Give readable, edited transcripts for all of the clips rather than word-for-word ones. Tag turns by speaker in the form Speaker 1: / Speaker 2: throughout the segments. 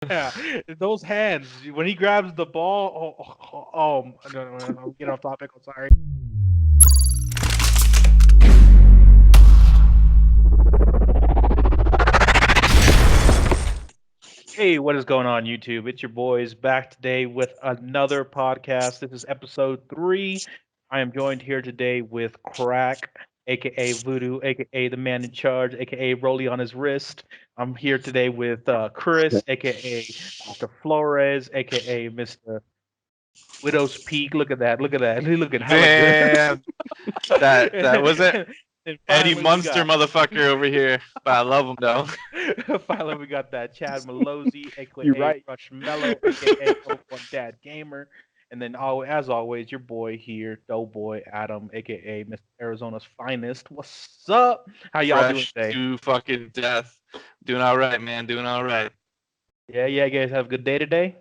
Speaker 1: Yeah, those hands when he grabs the ball. No, I'm getting off topic. I'm sorry. Hey, what is going on, YouTube? It's your boys back today with another podcast. This is episode 3. I am joined here today with Crack, aka Voodoo, aka the man in charge, aka Rolly on his wrist. I'm here today with Chris, aka Mr. Flores, aka Mr. Widow's Peak. Look at that! Look at that! He's looking hella good.
Speaker 2: Man, that wasn't
Speaker 1: And
Speaker 2: Eddie
Speaker 1: finally, we
Speaker 2: Munster
Speaker 1: got
Speaker 2: motherfucker over here, but I love him though.
Speaker 1: finally we got that Chad Malozzi,
Speaker 3: You're
Speaker 1: aka
Speaker 3: right.
Speaker 1: Rushmello, aka Level One Dad Gamer, and then as always, your boy here, Doughboy Adam, aka Mr. Arizona's finest. What's up? How y'all doing
Speaker 2: Fresh
Speaker 1: today?
Speaker 2: to fucking death. Doing all right, man. Doing all right.
Speaker 1: Yeah, you guys have a good day today.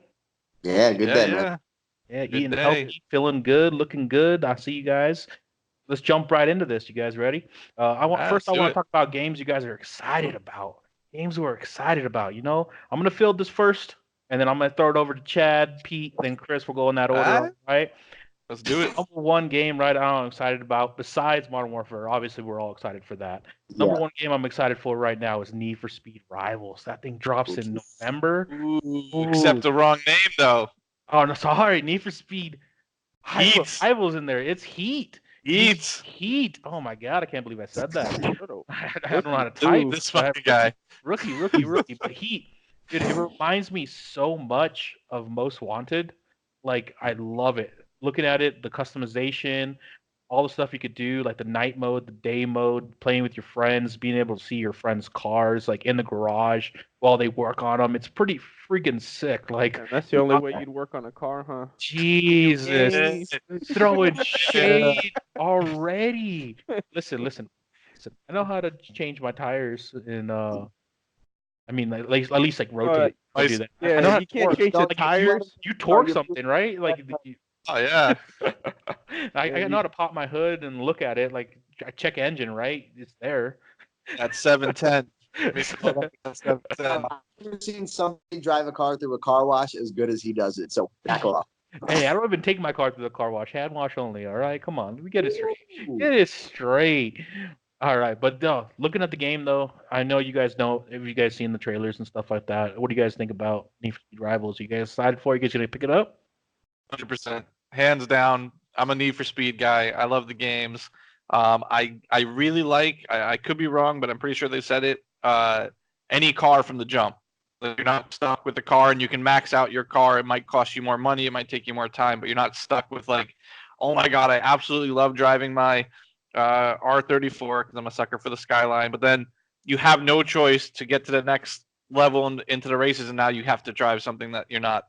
Speaker 4: Yeah, good
Speaker 2: Yeah,
Speaker 4: day, man.
Speaker 2: yeah.
Speaker 1: Yeah,
Speaker 2: Good
Speaker 1: eating
Speaker 2: day.
Speaker 1: healthy, feeling good, looking good. I see you guys. Let's jump right into this. You guys ready? I want
Speaker 2: Let's
Speaker 1: to
Speaker 2: do it.
Speaker 1: talk about games you guys are excited about. Games we're excited about. I'm gonna field this first, and then I'm gonna throw it over to Chad, Pete, then Chris. We'll go in that order,
Speaker 2: Alright.
Speaker 1: right?
Speaker 2: Let's do it.
Speaker 1: Number one game right now I'm excited about, besides Modern Warfare. Obviously, we're all excited for that. Number
Speaker 4: Yeah.
Speaker 1: one game I'm excited for right now is Need for Speed Rivals. That thing drops in November.
Speaker 2: Ooh, except the wrong name though.
Speaker 1: Oh no, sorry, Need for Speed
Speaker 2: Heat.
Speaker 1: Rivals in there. It's Heat.
Speaker 2: Heat.
Speaker 1: Heat. Oh my god, I can't believe I said that.
Speaker 3: Turtle.
Speaker 1: I don't know how to type.
Speaker 2: Ooh, this
Speaker 1: but I-
Speaker 2: fucking guy.
Speaker 1: Rookie. But Heat, dude, it reminds me so much of Most Wanted. Like, I love it. Looking at it, the customization, all the stuff you could do, like the night mode, the day mode, playing with your friends, being able to see your friends' cars, like in the garage while they work on them. It's pretty freaking sick. Like,
Speaker 3: And that's the only way you'd work on a car, huh?
Speaker 1: Jesus,
Speaker 2: Yeah.
Speaker 1: throwing shade already. Listen. I know how to change my tires in I mean, like, at least like rotate. I do that. I know
Speaker 3: Yeah,
Speaker 1: how
Speaker 3: you
Speaker 1: to
Speaker 3: can't
Speaker 1: torque.
Speaker 3: change the
Speaker 1: Like,
Speaker 3: tires.
Speaker 1: you torque
Speaker 4: you-
Speaker 1: something, right? Like
Speaker 2: Oh yeah.
Speaker 1: I know how to pop my hood and look at it. Like, I check engine, right? It's there.
Speaker 2: That's 710. That's 710.
Speaker 4: I've never seen somebody drive a car through a car wash as good as he does it. So back off.
Speaker 1: Hey, I don't even take my car through the car wash. Hand wash only. All right, come on, we get it straight. Get it straight. All right, but looking at the game though, I know you guys know. Have you guys seen the trailers and stuff like that? What do you guys think about Need for Speed Rivals? You guys excited for? You guys gonna pick it up?
Speaker 2: 100%. Hands down. I'm a Need for Speed guy. I love the games. I really like. I could be wrong, but I'm pretty sure they said it. Any car from the jump. Like, you're not stuck with the car, and you can max out your car. It might cost you more money. It might take you more time, but you're not stuck with like, oh my god, I absolutely love driving my R34 because I'm a sucker for the Skyline. But then you have no choice to get to the next level into the races, and now you have to drive something that you're not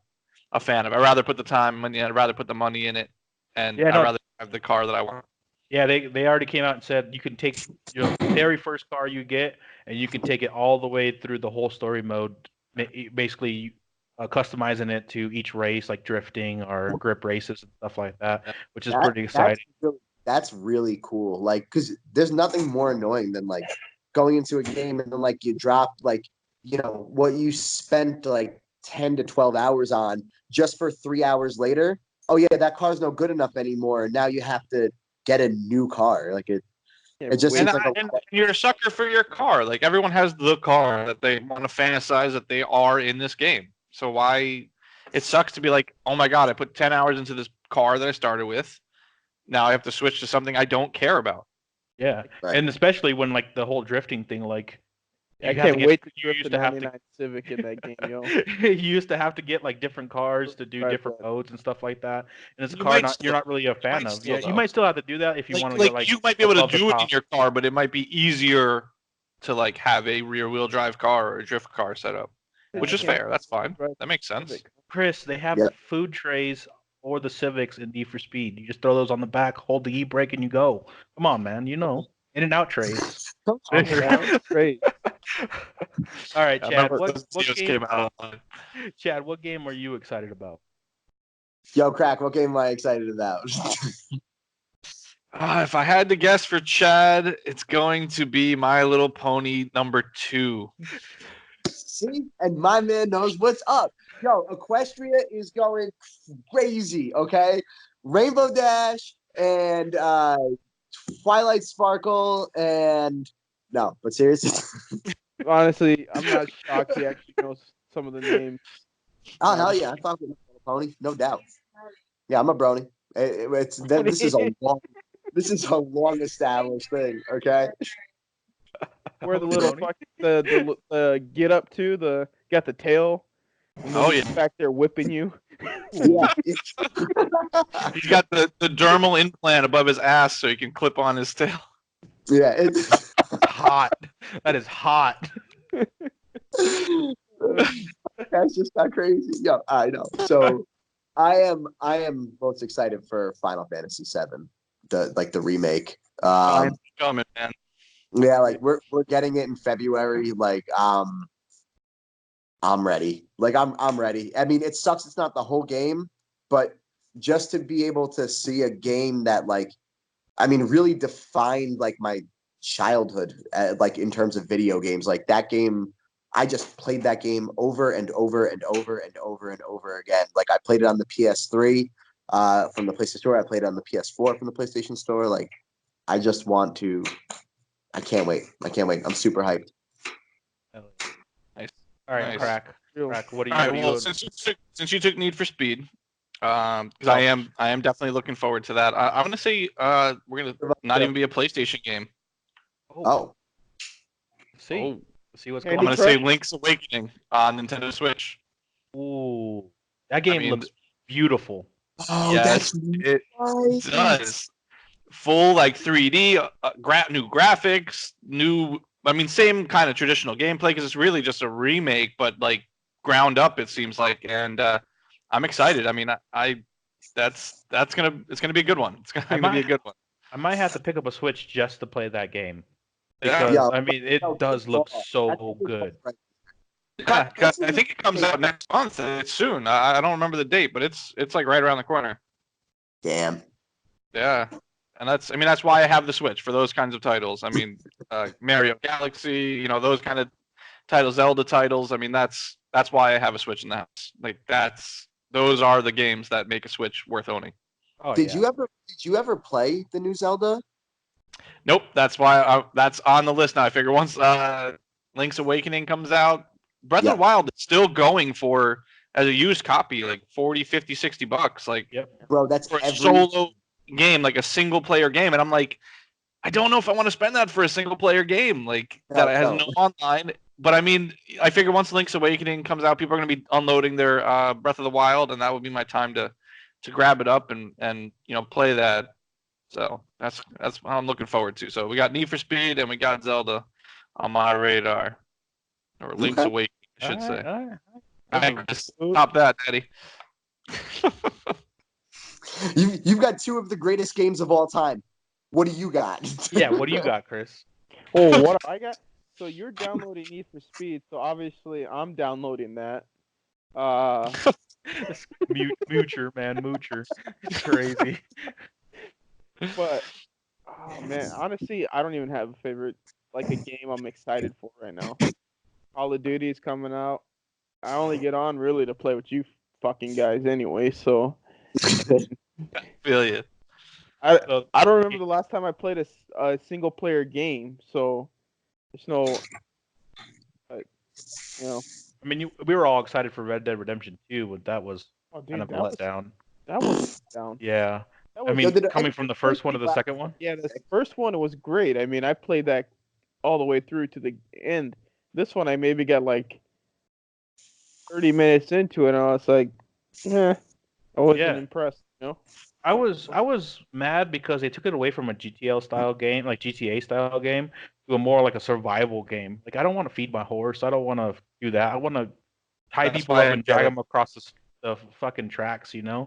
Speaker 2: a fan of. I'd rather put the time and I'd rather put the money in it, and
Speaker 1: Yeah,
Speaker 2: I'd
Speaker 1: no.
Speaker 2: rather have the car that I want.
Speaker 1: Yeah, they already came out and said you can take your very first car you get, and you can take it all the way through the whole story mode, basically customizing it to each race, like drifting or grip races and stuff like that, which is pretty exciting.
Speaker 4: That's really cool. Like, because there's nothing more annoying than like going into a game and then like you drop like what you spent like 10 to 12 hours on just for 3 hours later. Oh yeah, that car's no good enough anymore. Now you have to get a new car. Like it just
Speaker 2: And,
Speaker 4: seems like
Speaker 2: and you're a sucker for your car. Like, everyone has the car that they want to fantasize that they are in this game. So why? It sucks to be like, oh my god, I put 10 hours into this car that I started with. Now I have to switch to something I don't care about.
Speaker 1: Yeah,
Speaker 4: Right.
Speaker 1: and especially when like the whole drifting thing, like
Speaker 3: I
Speaker 1: you have to
Speaker 3: can't
Speaker 1: get-
Speaker 3: wait to
Speaker 1: you
Speaker 3: drift
Speaker 1: used
Speaker 3: the
Speaker 1: to have to
Speaker 3: 99 Civic in that game, yo.
Speaker 1: you used to have to get like different cars to do
Speaker 3: Right,
Speaker 1: different
Speaker 3: right.
Speaker 1: modes and stuff like that, and it's a
Speaker 2: You
Speaker 1: car
Speaker 2: might
Speaker 1: you're
Speaker 2: still-
Speaker 1: not really a fan
Speaker 2: might
Speaker 1: of.
Speaker 2: still,
Speaker 1: Yeah, you
Speaker 2: though.
Speaker 1: might still have to do that if you want to
Speaker 2: Like,
Speaker 1: go like
Speaker 2: you might be able to
Speaker 1: above the
Speaker 2: do it in
Speaker 1: top.
Speaker 2: your car, but it might be easier to like have a rear wheel drive car or a drift car set up, which
Speaker 3: I
Speaker 2: is
Speaker 3: can't
Speaker 2: fair. That's fine.
Speaker 3: drive
Speaker 2: That makes sense.
Speaker 3: Civic.
Speaker 1: Chris, they have
Speaker 4: Yeah.
Speaker 1: the food trays or the Civics in Need for Speed. You just throw those on the back, hold the e-brake, and you go. Come on, man. You know, in and out trays.
Speaker 3: Great.
Speaker 1: All right,
Speaker 2: I
Speaker 1: Chad.
Speaker 2: remember
Speaker 1: What
Speaker 2: those
Speaker 1: what
Speaker 2: videos
Speaker 1: game?
Speaker 2: came out online.
Speaker 1: Chad, what game are you excited about?
Speaker 4: yo, Crack, what game am I excited about?
Speaker 2: If I had to guess for Chad, it's going to be My Little Pony number 2.
Speaker 4: See, and my man knows what's up. Yo, Equestria is going crazy. Okay, Rainbow Dash and Twilight Sparkle and no, but seriously.
Speaker 3: Honestly, I'm not shocked he actually knows some of the names.
Speaker 4: Oh hell yeah, I fuck with My Little Pony, no doubt. Yeah, I'm a brony. This is a long established thing. Okay.
Speaker 3: Where the little fuck the get up to got the tail. And then he's back there whipping you.
Speaker 4: Yeah.
Speaker 2: He's got the dermal implant above his ass so he can clip on his tail.
Speaker 4: Yeah, it's
Speaker 1: Hot. That is hot.
Speaker 4: that's just not crazy. Yeah, I know. So I am most excited for Final Fantasy VII, the remake.
Speaker 2: Coming, man.
Speaker 4: Yeah, like we're getting it in February. Like I'm ready. Like I'm ready. I mean, it sucks it's not the whole game, but just to be able to see a game that really defined like my childhood, like in terms of video games. Like that game, I just played that game over and over and over and over and over again. Like I played it on the PS3 from the PlayStation Store. I played it on the PS4 from the PlayStation Store. Like I just want to. I can't wait. I'm super hyped.
Speaker 2: Nice.
Speaker 1: All right,
Speaker 2: Nice.
Speaker 1: Crack. What do you?
Speaker 2: All right.
Speaker 1: what do
Speaker 2: Well,
Speaker 1: you-
Speaker 2: since you took Need for Speed, because I am definitely looking forward to that. I'm gonna say we're gonna not even be a PlayStation game.
Speaker 4: Oh,
Speaker 1: see what's
Speaker 3: Candy
Speaker 1: going
Speaker 2: I'm
Speaker 1: on.
Speaker 2: gonna say Link's Awakening on Nintendo Switch.
Speaker 1: Ooh, that game
Speaker 2: mean,
Speaker 1: looks beautiful.
Speaker 2: Yes, it does. Full like 3D, new graphics, same kind of traditional gameplay because it's really just a remake, but like ground up it seems like, and I'm excited. I mean, it's gonna be a good one. It's gonna be a good one.
Speaker 1: I might have to pick up a Switch just to play that game
Speaker 2: Yeah.
Speaker 1: because
Speaker 4: Yeah.
Speaker 1: I mean it does look so good.
Speaker 2: Yeah, I think it comes out next month. It's soon. I don't remember the date, but it's like right around the corner.
Speaker 4: damn.
Speaker 2: Yeah, and that's why I have the Switch for those kinds of titles. I mean, Mario Galaxy, those kind of titles, Zelda titles. I mean, that's why I have a Switch in the house. Like those are the games that make a Switch worth owning.
Speaker 1: Oh,
Speaker 4: Did you ever play the new Zelda?
Speaker 2: Nope, that's why that's on the list now. I figure once Link's Awakening comes out, Breath of the Wild is still going for as a used copy like 40, 50, 60 bucks. Like,
Speaker 4: Bro, that's
Speaker 2: for a
Speaker 4: every
Speaker 2: solo game, like a single player game, and I'm like, I don't know if I want to spend that for a single player game like that has no online. But I mean, I figure once Link's Awakening comes out, people are going to be unloading their Breath of the Wild, and that would be my time to grab it up and play that. So that's what I'm looking forward to. So we got Need for Speed and we got Zelda on my radar, or Link's Awakening, I should say.
Speaker 1: All
Speaker 2: All right, stop that, Daddy.
Speaker 4: You've got two of the greatest games of all time. What do you got?
Speaker 1: Yeah, what do you got, Chris?
Speaker 3: Oh, what I got? So you're downloading Need for Speed, so obviously I'm downloading that.
Speaker 1: Moocher, man, Moocher. It's crazy.
Speaker 3: But oh man, honestly, I don't even have a favorite a game I'm excited for right now. Call of Duty is coming out. I only get on really to play with you fucking guys anyway, so
Speaker 2: I feel you.
Speaker 3: I don't remember the last time I played a single player game, so there's no
Speaker 1: I mean, we were all excited for Red Dead Redemption 2, but that was kind of a letdown.
Speaker 3: That was down.
Speaker 1: Yeah.
Speaker 3: That was,
Speaker 1: I mean, coming from the first one to the second one?
Speaker 3: Yeah, the first one was great. I mean, I played that all the way through to the end. This one, I maybe got 30 minutes into it, and I was like, I wasn't impressed.
Speaker 1: I was mad because they took it away from a GTA style game to a more like a survival game. Like I don't want to feed my horse. I don't want to do that. I want to tie people up and drag them across the fucking tracks.
Speaker 2: Yeah,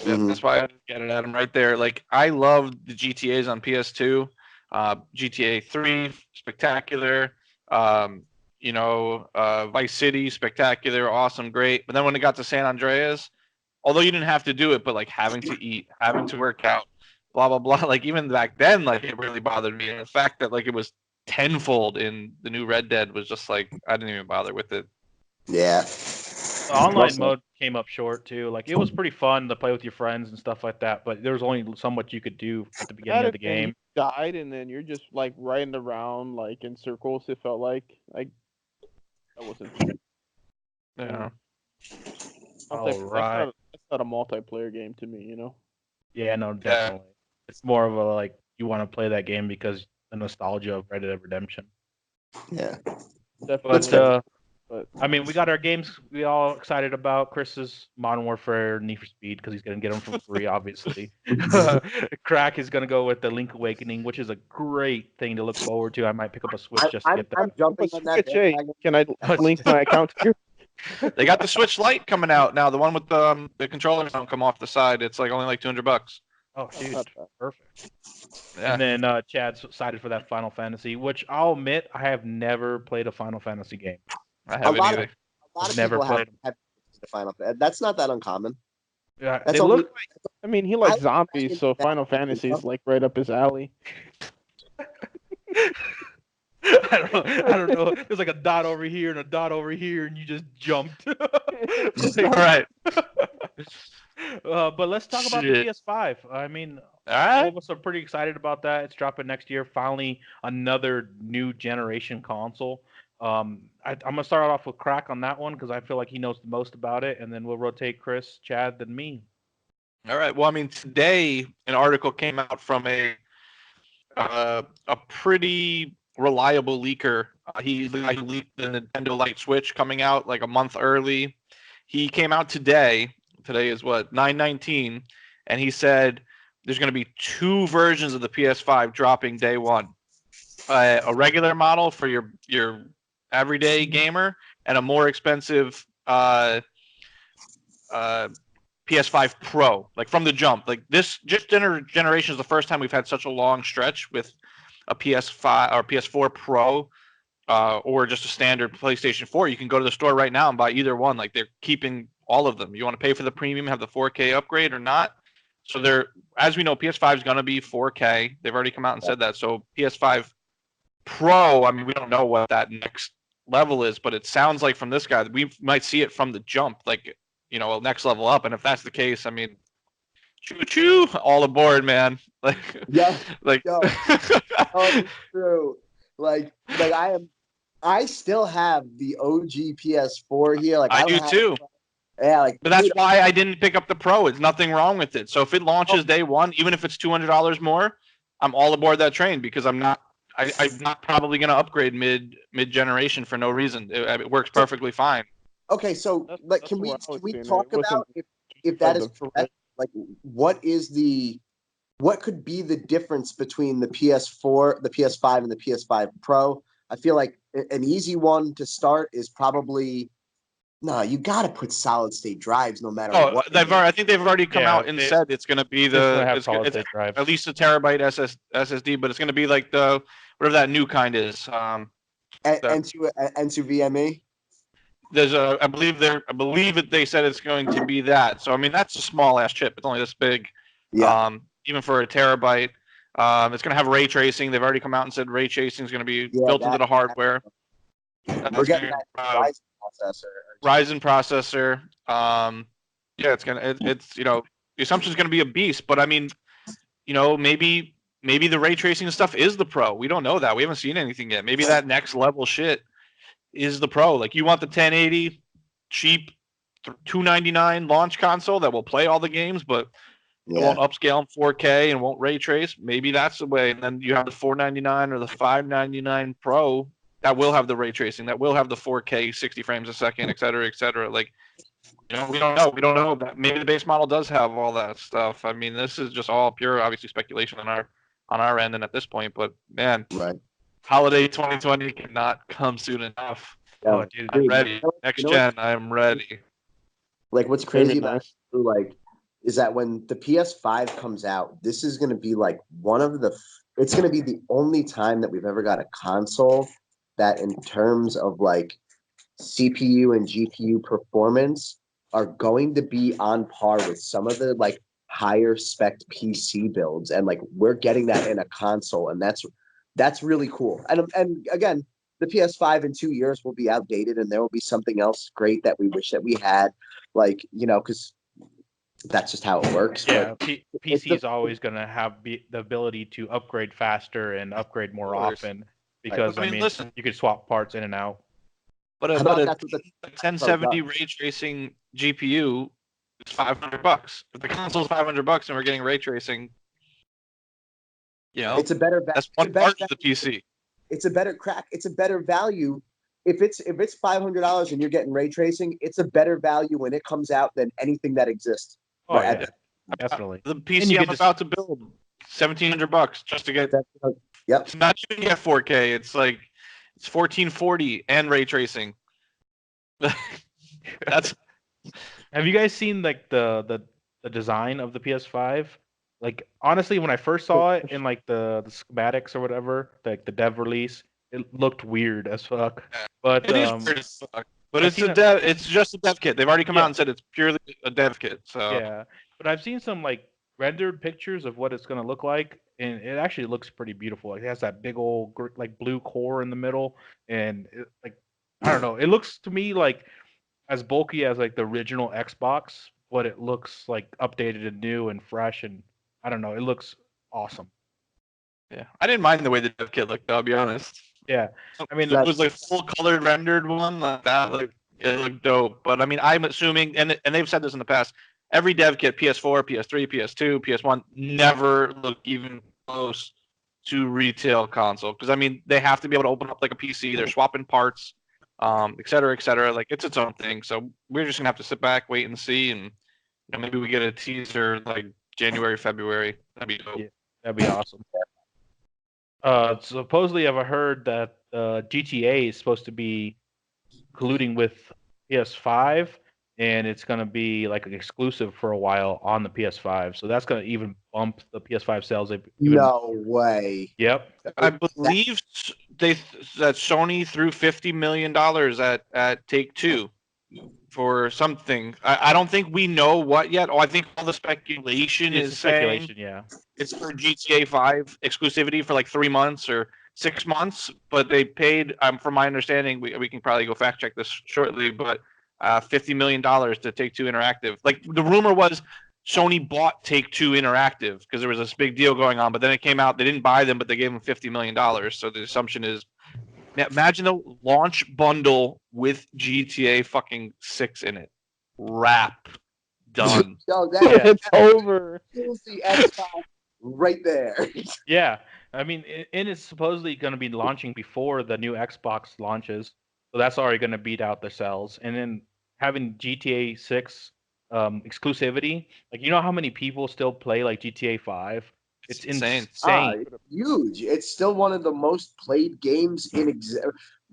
Speaker 2: that's why I get it at him right there. Like I love the GTA's on PS2. GTA 3, spectacular. Vice City, spectacular, awesome, great. But then when it got to San Andreas, although you didn't have to do it, but like having to eat, having to work out, blah blah blah. Like even back then, like it really bothered me. And the fact that like it was tenfold in the new Red Dead was just like I didn't even bother with it.
Speaker 4: Yeah.
Speaker 1: The online
Speaker 4: Well,
Speaker 1: mode came up short too. Like it was pretty fun to play with your friends and stuff like that, but there was only so much you could do at the beginning of the
Speaker 3: And you
Speaker 1: game.
Speaker 3: died, and then you're just like riding around like in circles. It felt like that wasn't fun.
Speaker 2: Yeah.
Speaker 1: All right.
Speaker 3: That's not a multiplayer game to me.
Speaker 1: Yeah, no, definitely. It's more of a like you want to play that game because the nostalgia of Red Dead Redemption.
Speaker 4: yeah.
Speaker 3: Definitely.
Speaker 1: But I mean, we got our games we all excited about. Chris's Modern Warfare, Need for Speed because he's gonna get them for free, obviously. Crack is gonna go with the Link Awakening, which is a great thing to look forward to. I might pick up a Switch just to get that.
Speaker 4: I'm jumping on that.
Speaker 3: Switch, hey, can I link my account here?
Speaker 2: They got the Switch Lite coming out now. The one with the controllers don't come off the side. It's like only like $200.
Speaker 1: Oh, dude,
Speaker 3: not bad.
Speaker 1: perfect.
Speaker 2: Yeah.
Speaker 1: And then Chad's excited for that Final Fantasy, which I'll admit I have never played a Final Fantasy game.
Speaker 2: I haven't
Speaker 4: lot
Speaker 2: either.
Speaker 4: A lot of
Speaker 1: Never
Speaker 4: people
Speaker 1: played
Speaker 4: have the Final. That's not that uncommon.
Speaker 1: Yeah,
Speaker 4: That's
Speaker 1: they
Speaker 4: only-
Speaker 1: look
Speaker 3: I mean, he likes
Speaker 4: I-
Speaker 3: zombies, so Final Fantasy is like right up his alley.
Speaker 1: I don't know. There's like a dot over here and a dot over here, and you just jumped.
Speaker 2: All right.
Speaker 1: But let's talk about the
Speaker 2: Shit.
Speaker 1: PS5. I mean,
Speaker 2: All
Speaker 1: all
Speaker 2: right.
Speaker 1: of us are pretty excited about that. It's dropping next year. Finally, another new generation console. I'm gonna start off with Crack on that one because I feel like he knows the most about it, and then we'll rotate Chris, Chad, then me.
Speaker 2: All right. Well, I mean, today an article came out from a pretty reliable leaker. He's the guy who leaked the Nintendo Lite Switch coming out like a month early. He came out today. Today is what 9/19, and he said there's going to be two versions of the PS5 dropping day one. A regular model for your everyday gamer, and a more expensive PS5 Pro, like from the jump. Like this just generation is the first time we've had such a long stretch with a PS5 or PS4 Pro, or just a standard PlayStation 4. You can go to the store right now and buy either one. Like they're keeping all of them. You want to pay for the premium, have the 4K upgrade or not? So they're, as we know, PS5 is going to be 4K. They've already come out and said that. So PS5 Pro, I mean, we don't know what that next level is, but it sounds like from this guy that we might see it from the jump, like, next level up. And if that's the case, I mean, choo choo, all aboard, man. Like,
Speaker 4: Yeah.
Speaker 2: like,
Speaker 4: Yo. Oh, it's true. Like I still have the OG PS4 here. Like
Speaker 2: I do
Speaker 4: have,
Speaker 2: too.
Speaker 4: Yeah, like.
Speaker 2: But that's
Speaker 4: dude,
Speaker 2: why I didn't pick up the Pro. It's nothing wrong with it. So if it launches day one, even if it's $200 more, I'm all aboard that train because I'm not probably going to upgrade mid generation for no reason. It works perfectly fine.
Speaker 4: Okay, so like,
Speaker 3: That's
Speaker 4: can we
Speaker 3: where I was seeing it.
Speaker 4: talk
Speaker 3: It wasn't
Speaker 4: about if that is
Speaker 3: the-
Speaker 4: correct? Like, what could be the difference between the PS4, the PS5, and the PS5 Pro? I feel like an easy one to start is probably you got to put solid state drives no matter
Speaker 2: Oh,
Speaker 4: what.
Speaker 2: I think they've already come out and said it's going to be
Speaker 1: It's gonna have
Speaker 2: it's
Speaker 1: solid-state drives.
Speaker 2: at least a terabyte SSD, but it's going to be like the whatever that new kind is.
Speaker 4: N2 VMe.
Speaker 2: There's I believe they said it's going to be that. So I mean that's a small ass chip. It's only this big.
Speaker 4: Yeah.
Speaker 2: Even for a terabyte. It's going to have ray tracing. They've already come out and said ray tracing is going to be built into the hardware.
Speaker 4: We're getting that Ryzen processor.
Speaker 2: Ryzen processor. Yeah, it's the assumption is going to be a beast, but I mean, maybe the ray tracing stuff is the Pro. We don't know that. We haven't seen anything yet. Maybe that next level shit is the Pro. Like you want the 1080 cheap $299 launch console that will play all the games, but it won't upscale in 4K and won't ray trace. Maybe that's the way. And then you have the $499 or the $599 Pro that will have the ray tracing, that will have the 4K 60 frames a second, et cetera, et cetera. Like, we don't know. We don't know that maybe the base model does have all that stuff. I mean, this is just all pure, obviously, speculation on our end and at this point. But man,
Speaker 4: Right.
Speaker 2: holiday 2020 cannot come soon enough.
Speaker 1: Oh, dude,
Speaker 2: I'm ready. Next gen, I am ready.
Speaker 4: Like what's crazy about
Speaker 3: nice.
Speaker 4: it, like, is that when the PS5 comes out, this is going to be like it's going to be the only time that we've ever got a console that in terms of like CPU and GPU performance are going to be on par with some of the like higher spec PC builds. And like, we're getting that in a console, and that's really cool. And again, the PS5 in 2 years will be outdated, and there will be something else great that we wish that we had, like because that's just how it works.
Speaker 1: Yeah,
Speaker 4: But
Speaker 1: PC is always going to have the ability to upgrade faster and upgrade more
Speaker 2: course.
Speaker 1: often because,
Speaker 2: I mean, listen.
Speaker 1: you could swap parts in and out.
Speaker 2: But
Speaker 4: how
Speaker 2: a,
Speaker 4: about
Speaker 2: but
Speaker 4: that's what the
Speaker 2: a 1070 ray tracing GPU is $500. If the console's $500 and we're getting ray tracing,
Speaker 4: it's a better
Speaker 2: that's one part of the PC.
Speaker 4: It's a better crack. It's a better value. If it's $500 and you're getting ray tracing, it's a better value when it comes out than anything that exists.
Speaker 1: Oh yeah, definitely.
Speaker 2: The PC I'm about to build, $1,700 just to get.
Speaker 4: Yep.
Speaker 2: It's not even get 4K. It's like it's 1440 and ray tracing. That's.
Speaker 1: Have you guys seen like the design of the PS5? Like honestly, when I first saw it in like the schematics or whatever, like the dev release, it looked weird as fuck. But
Speaker 2: it is weird as fuck. But it's a dev. It's just a dev kit. They've already come out and said it's purely a dev kit. So
Speaker 1: yeah, but I've seen some like rendered pictures of what it's gonna look like, and it actually looks pretty beautiful. Like, it has that big old like blue core in the middle, and like I don't know, it looks to me like as bulky as like the original Xbox, but it looks like updated and new and fresh, and I don't know, it looks awesome.
Speaker 2: Yeah, I didn't mind the way the dev kit looked. I'll be honest.
Speaker 1: Yeah, I mean,
Speaker 2: it was like full colored rendered one like that. Like it looked dope. But I mean, I'm assuming, and they've said this in the past. Every dev kit, PS4, PS3, PS2, PS1, never look even close to retail console because I mean they have to be able to open up like a PC. They're swapping parts, et cetera, et cetera. Like it's its own thing. So we're just gonna have to sit back, wait and see, and maybe we get a teaser like January, February. That'd be dope.
Speaker 1: Yeah, that'd be awesome. Supposedly, I've heard that GTA is supposed to be colluding with PS5, and it's going to be like an exclusive for a while on the PS5. So that's going to even bump the PS5 sales.
Speaker 4: No way.
Speaker 1: Yep.
Speaker 2: I believe that Sony threw $50 million at Take-Two for something. I don't think we know what yet. Oh, I think all the speculation is saying
Speaker 1: yeah.
Speaker 2: It's for GTA 5 exclusivity for like 3 months or 6 months, but they paid, from my understanding, we can probably go fact check this shortly, but $50 million to Take-Two Interactive. Like the rumor was Sony bought Take-Two Interactive because there was this big deal going on, but then it came out they didn't buy them, but they gave them $50 million. So the assumption is, imagine the launch bundle with GTA fucking 6 in it. Wrap. Done.
Speaker 3: It's over.
Speaker 4: The Xbox right there.
Speaker 1: Yeah, I mean, and it's supposedly going to be launching before the new Xbox launches, so that's already going to beat out the sales. And then having GTA 6 exclusivity, like how how many people still play like GTA 5? It's insane.
Speaker 4: Huge. It's still one of the most played games in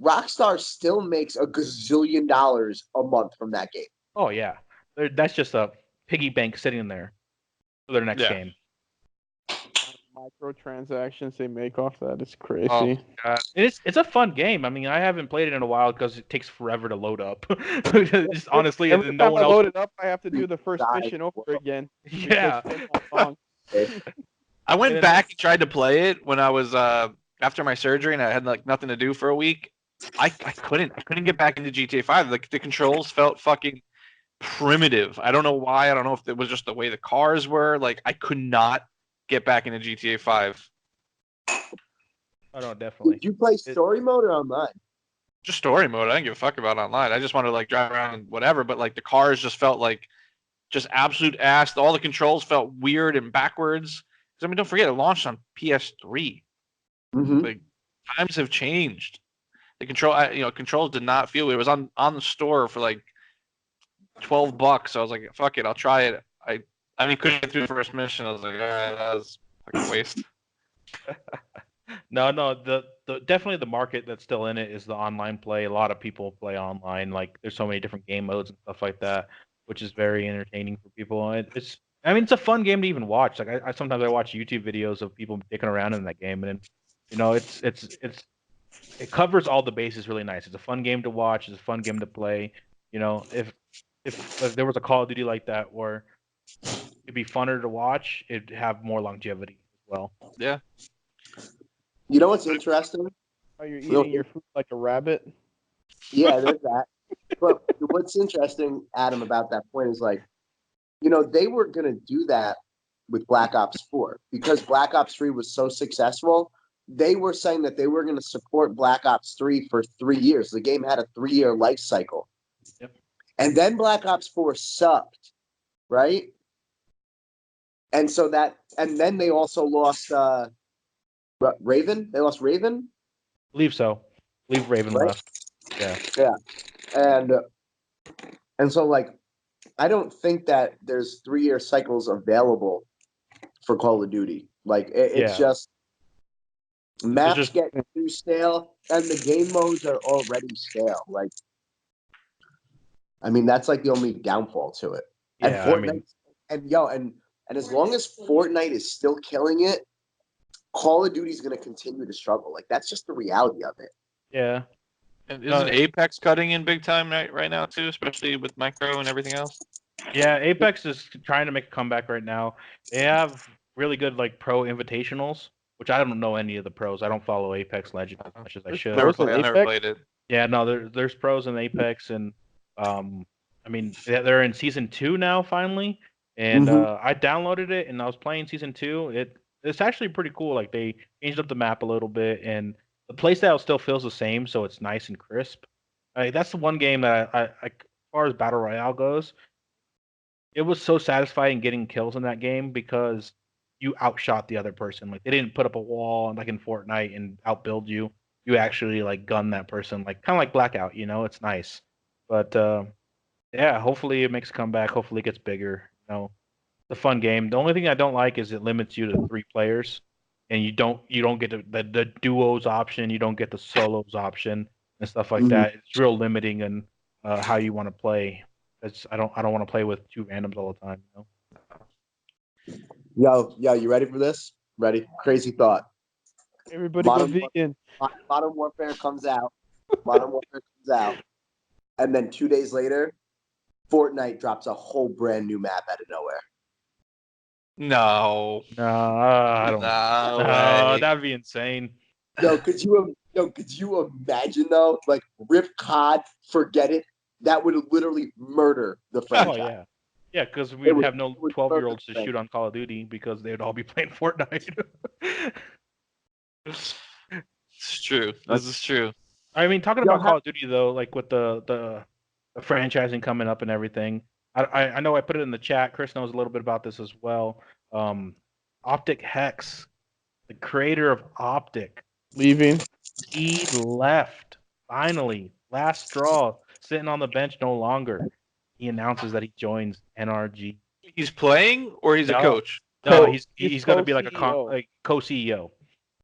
Speaker 4: Rockstar still makes a gazillion dollars a month from that game.
Speaker 1: Oh yeah, that's just a piggy bank sitting there for their next game.
Speaker 3: Microtransactions they make off that is crazy.
Speaker 1: Oh, God. It's a fun game. I mean, I haven't played it in a while because it takes forever to load up. Just honestly,
Speaker 3: every
Speaker 1: no
Speaker 3: time
Speaker 1: one
Speaker 3: I
Speaker 1: else
Speaker 3: load it up, I have to do the first mission over again.
Speaker 1: Yeah.
Speaker 2: I went back and tried to play it when I was after my surgery and I had like nothing to do for a week. I couldn't get back into GTA 5. Like the controls felt fucking primitive. I don't know why. I don't know if it was just the way the cars were. Like I could not get back into GTA 5.
Speaker 1: Oh no, definitely.
Speaker 4: Did you play story mode or online?
Speaker 2: Just story mode. I didn't give a fuck about online. I just wanted to like drive around and whatever. But like the cars just felt like just absolute ass. All the controls felt weird and backwards. Because I mean, don't forget, it launched on PS3.
Speaker 4: Mm-hmm.
Speaker 2: Like times have changed. The controls did not feel. It was on the store for like $12. So I was like, fuck it, I'll try it. I mean, couldn't get through the first mission. I was like, all right, that was like a waste.
Speaker 1: No, the definitely the market that's still in it is the online play. A lot of people play online. Like there's so many different game modes and stuff like that, which is very entertaining for people. It's it's a fun game to even watch. Like I sometimes I watch YouTube videos of people dicking around in that game, and it covers all the bases really nice. It's a fun game to watch. It's a fun game to play. If there was a Call of Duty like that where it'd be funner to watch, it'd have more longevity as well.
Speaker 2: Yeah.
Speaker 4: You know what's interesting?
Speaker 3: Oh, you're
Speaker 4: No.
Speaker 3: eating your food like a rabbit.
Speaker 4: Yeah, there's that. But what's interesting, Adam, about that point is like, they were gonna do that with Black Ops 4 because Black Ops 3 was so successful. They were saying that they were going to support Black Ops 3 for 3 years. The game had a 3-year life cycle.
Speaker 1: Yep.
Speaker 4: And then Black Ops 4 sucked, right? And then they also lost Raven. They lost Raven,
Speaker 1: Believe so. Believe Raven
Speaker 4: right?
Speaker 1: left. Yeah.
Speaker 4: Yeah. And so like I don't think that there's 3-year cycles available for Call of Duty. Like it's
Speaker 1: Yeah.
Speaker 4: just maps
Speaker 1: just-
Speaker 4: get too stale, and the game modes are already stale. Like, I mean, that's like the only downfall to it. And
Speaker 1: Yeah, I
Speaker 4: Fortnite,
Speaker 1: mean,
Speaker 4: and as long as Fortnite is still killing it, Call of Duty is going to continue to struggle. Like, that's just the reality of it.
Speaker 1: yeah.
Speaker 2: And isn't Apex cutting in big time right now too, especially with micro and everything else?
Speaker 1: Yeah, Apex is trying to make a comeback right now. They have really good like pro invitationals, which I don't know any of the pros. I don't follow Apex Legends as much as I
Speaker 3: There's
Speaker 1: should.
Speaker 3: pros in
Speaker 2: I never
Speaker 3: Apex?
Speaker 2: played it.
Speaker 1: Yeah, no, there's pros in Apex, and I mean they're in season 2 now finally, and I downloaded it and I was playing season 2. It's actually pretty cool. Like they changed up the map a little bit, and the playstyle still feels the same, so it's nice and crisp. That's the one game that I as far as battle royale goes, it was so satisfying getting kills in that game because you outshot the other person. Like they didn't put up a wall like in Fortnite and outbuild you. You actually like gun that person, like kind of like Blackout. It's nice. But yeah, hopefully it makes a comeback. Hopefully it gets bigger. It's a fun game. The only thing I don't like is it limits you to 3 players, and you don't get the duos option. You don't get the solos option and stuff like that. It's real limiting in how you want to play. I don't want to play with 2 randoms all the time.
Speaker 4: Yo, you ready for this? Ready? Crazy thought.
Speaker 3: Everybody go
Speaker 4: Modern
Speaker 3: vegan.
Speaker 4: Modern Warfare comes out. Modern Warfare comes out, and then 2 days later, Fortnite drops a whole brand new map out of nowhere.
Speaker 2: No.
Speaker 1: No, I don't.
Speaker 2: No
Speaker 1: No,
Speaker 2: way.
Speaker 1: that'd be insane.
Speaker 4: Could you imagine though? Like Rip COD, forget it. That would literally murder the franchise.
Speaker 1: Oh yeah, yeah, because
Speaker 4: It
Speaker 1: we'd
Speaker 4: would-
Speaker 1: have no
Speaker 4: it would
Speaker 1: 12-year-olds to
Speaker 4: murder the
Speaker 1: shoot on Call of Duty because they'd all be playing Fortnite.
Speaker 2: It's true. This is true.
Speaker 1: I mean, talking
Speaker 4: Yo,
Speaker 1: about Call of Duty though, like with the franchising coming up and everything, I know I put it in the chat. Chris knows a little bit about this as well. Optic Hex, the creator of Optic,
Speaker 3: Leaving.
Speaker 1: he left finally. Last straw, sitting on the bench no longer. He announces that he joins NRG.
Speaker 2: He's playing or he's a
Speaker 1: No.
Speaker 2: coach?
Speaker 1: No,
Speaker 3: Co-
Speaker 1: he's going to be like
Speaker 3: co-CEO.
Speaker 1: a co-CEO.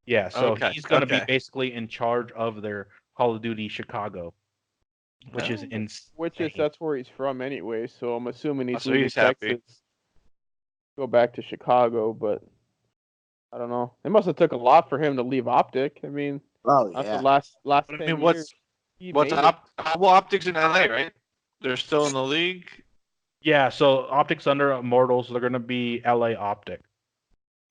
Speaker 1: Yeah, so
Speaker 2: Okay,
Speaker 1: he's going to be
Speaker 2: okay.
Speaker 1: basically in charge of their Call of Duty Chicago, which is
Speaker 2: Oh.
Speaker 1: insane.
Speaker 3: That's where he's from anyway. So I'm assuming he's
Speaker 2: So
Speaker 3: leaving
Speaker 2: he's happy.
Speaker 3: Texas, go back to Chicago. But I don't know. It must have took a lot for him to leave Optic. I mean,
Speaker 4: Oh
Speaker 3: not
Speaker 4: yeah.
Speaker 3: the last
Speaker 2: But
Speaker 3: 10
Speaker 2: I mean,
Speaker 3: years.
Speaker 2: what's Optics in LA, right? They're still in the league.
Speaker 1: Yeah, so Optic's under Immortals. They're going to be LA Optic.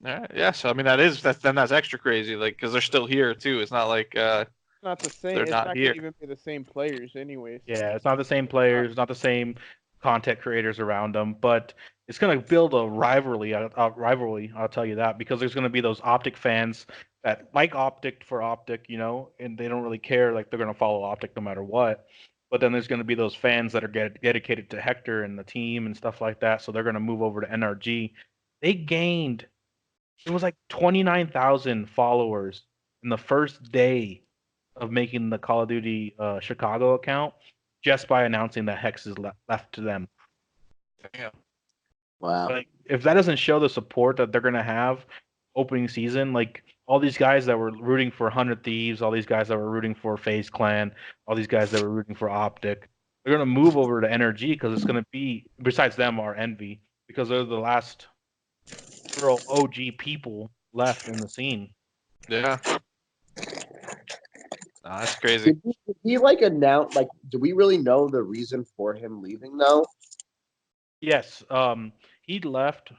Speaker 2: Yeah. So I mean, that's extra crazy, like because they're still here too. It's not like
Speaker 3: Not the same.
Speaker 2: they're
Speaker 3: It's
Speaker 2: not
Speaker 3: not
Speaker 2: here.
Speaker 3: gonna even be the same players, anyways.
Speaker 1: Yeah, it's not the same players, not the same content creators around them, but it's going to build a rivalry. I'll tell you that, because there's going to be those Optic fans that like Optic for Optic, and they don't really care. Like they're going to follow Optic no matter what. But then there's going to be those fans that are dedicated to Hector and the team and stuff like that. So they're going to move over to NRG. They gained, it was like 29,000 followers in the first day of making the Call of Duty Chicago account, just by announcing that Hex is left to them.
Speaker 2: Damn.
Speaker 4: Wow.
Speaker 1: Like, if that doesn't show the support that they're gonna have opening season, like all these guys that were rooting for 100 Thieves, all these guys that were rooting for FaZe Clan, all these guys that were rooting for Optic, they're gonna move over to NRG because it's gonna be, besides them, are Envy, because they're the last real OG people left in the scene.
Speaker 2: Yeah. That's crazy.
Speaker 4: Did he like announce? Like, do we really know the reason for him leaving though?
Speaker 1: Yes, he left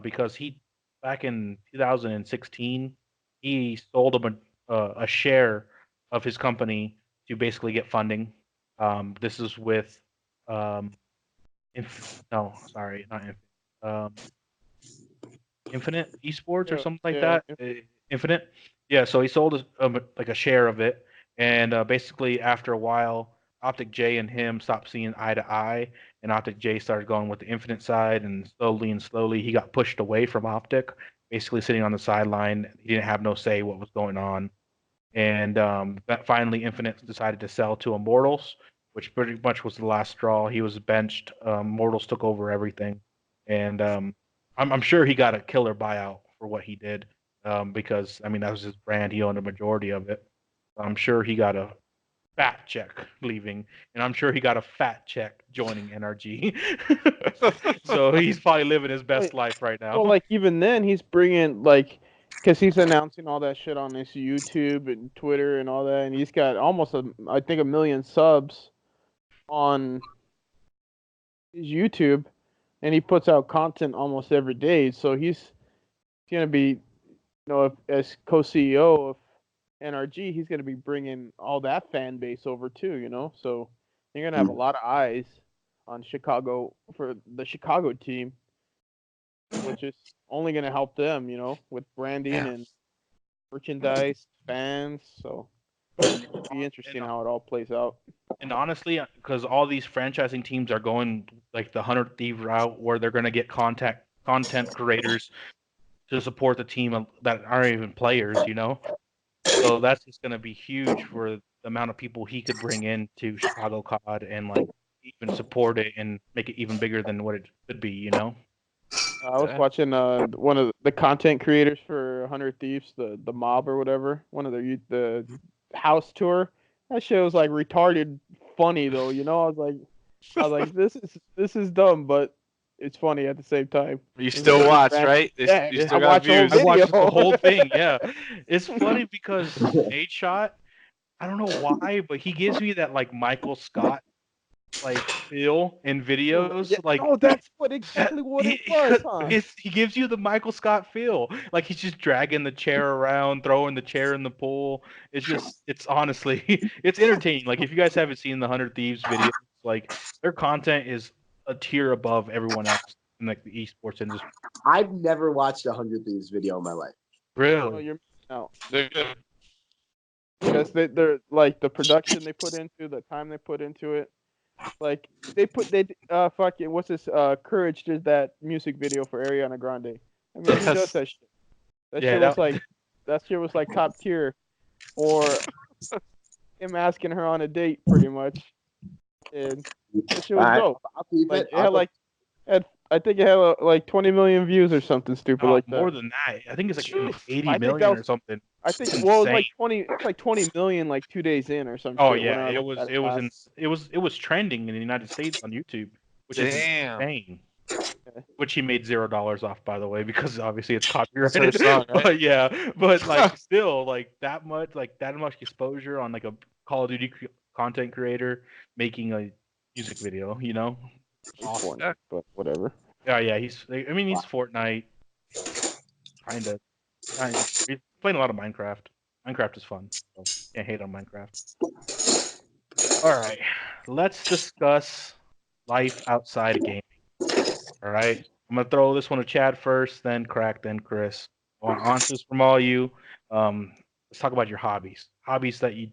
Speaker 1: because he, back in 2016, he sold a share of his company to basically get funding. This is with um, no, sorry, not Infinite Esports or something like
Speaker 3: Yeah.
Speaker 1: that. Infinite, yeah. So he sold like a share of it, and basically after a while, Optic J and him stopped seeing eye to eye, and Optic J started going with the Infinite side, and slowly he got pushed away from Optic, basically sitting on the sideline. He didn't have no say what was going on, and that finally Infinite decided to sell to Immortals, which pretty much was the last straw. He was benched. Immortals took over everything, and I'm sure he got a killer buyout for what he did, because I mean that was his brand. He owned a majority of it. I'm sure he got a fat check leaving, and I'm sure he got a fat check joining NRG. So he's probably living his best life right now.
Speaker 3: Well, like even then, he's bringing like, because he's announcing all that shit on his YouTube and Twitter and all that, and he's got almost I think 1 million subs on his YouTube, and he puts out content almost every day. So he's gonna be, as co-CEO of NRG, he's gonna be bringing all that fan base over too. So you're gonna have a lot of eyes on Chicago for the Chicago team, which is only going to help them, with branding and merchandise, fans. So it'll be interesting how it all plays out.
Speaker 1: And honestly, because all these franchising teams are going like the 100 Thief route, where they're going to get content creators to support the team that aren't even players. So that's just going to be huge for the amount of people he could bring in to Chicago COD and like even support it and make it even bigger than what it could be.
Speaker 3: I was watching one of the content creators for 100 Thieves, the mob or whatever, one of the house tour. That shit was like retarded funny though. I was like, this is dumb, but it's funny at the same time.
Speaker 2: You still watch, right?
Speaker 3: Yeah,
Speaker 2: You still
Speaker 3: I
Speaker 2: got
Speaker 3: watch the whole
Speaker 2: views.
Speaker 1: I watched
Speaker 3: video.
Speaker 1: the whole thing. Yeah, it's funny because Nate Shot. I don't know why, but he gives me that like Michael Scott like feel in videos.
Speaker 3: Yeah,
Speaker 1: Like
Speaker 3: that's exactly what it was, huh?
Speaker 1: he gives you the Michael Scott feel. Like he's just dragging the chair around, throwing the chair in the pool. It's honestly, it's entertaining. Like if you guys haven't seen the 100 Thieves videos, like their content is a tier above everyone else in like the esports industry.
Speaker 4: I've never watched a 100 Thieves video in my life.
Speaker 3: Oh,
Speaker 1: Really?
Speaker 3: you're missing out.
Speaker 2: They're good.
Speaker 3: Because they're like the production they put into, the time they put into it. Like fuck it, what's this? Courage did that music video for Ariana Grande. I mean, who does that shit? That shit was like top tier, or him asking her on a date, pretty much. And that shit was dope.
Speaker 4: I'll keep
Speaker 3: Like
Speaker 4: it.
Speaker 3: it I think it had like 20 million views or something stupid like that.
Speaker 1: More than that. I think it's like
Speaker 3: I
Speaker 1: 80
Speaker 3: think
Speaker 1: million
Speaker 3: that was-
Speaker 1: or something.
Speaker 3: I think
Speaker 1: It's
Speaker 3: well,
Speaker 1: insane.
Speaker 3: it's like 20 million like 2 days in or something.
Speaker 1: Oh yeah, it was trending in the United States on YouTube, which is
Speaker 2: Damn.
Speaker 1: insane. Which he made $0 off, by the way, because obviously it's copyrighted.
Speaker 2: It's her song, right?
Speaker 1: But yeah, but like still like that much exposure on like a Call of Duty content creator making a music video,
Speaker 3: Awesome. But whatever.
Speaker 1: Yeah, he's Fortnite, kind of. He's playing a lot of Minecraft. Minecraft is fun, so can't hate on Minecraft. All right, let's discuss life outside of gaming. All right, I'm gonna throw this one to Chad first, then Crack, then Chris. On answers from all you. Let's talk about your hobbies. Hobbies that you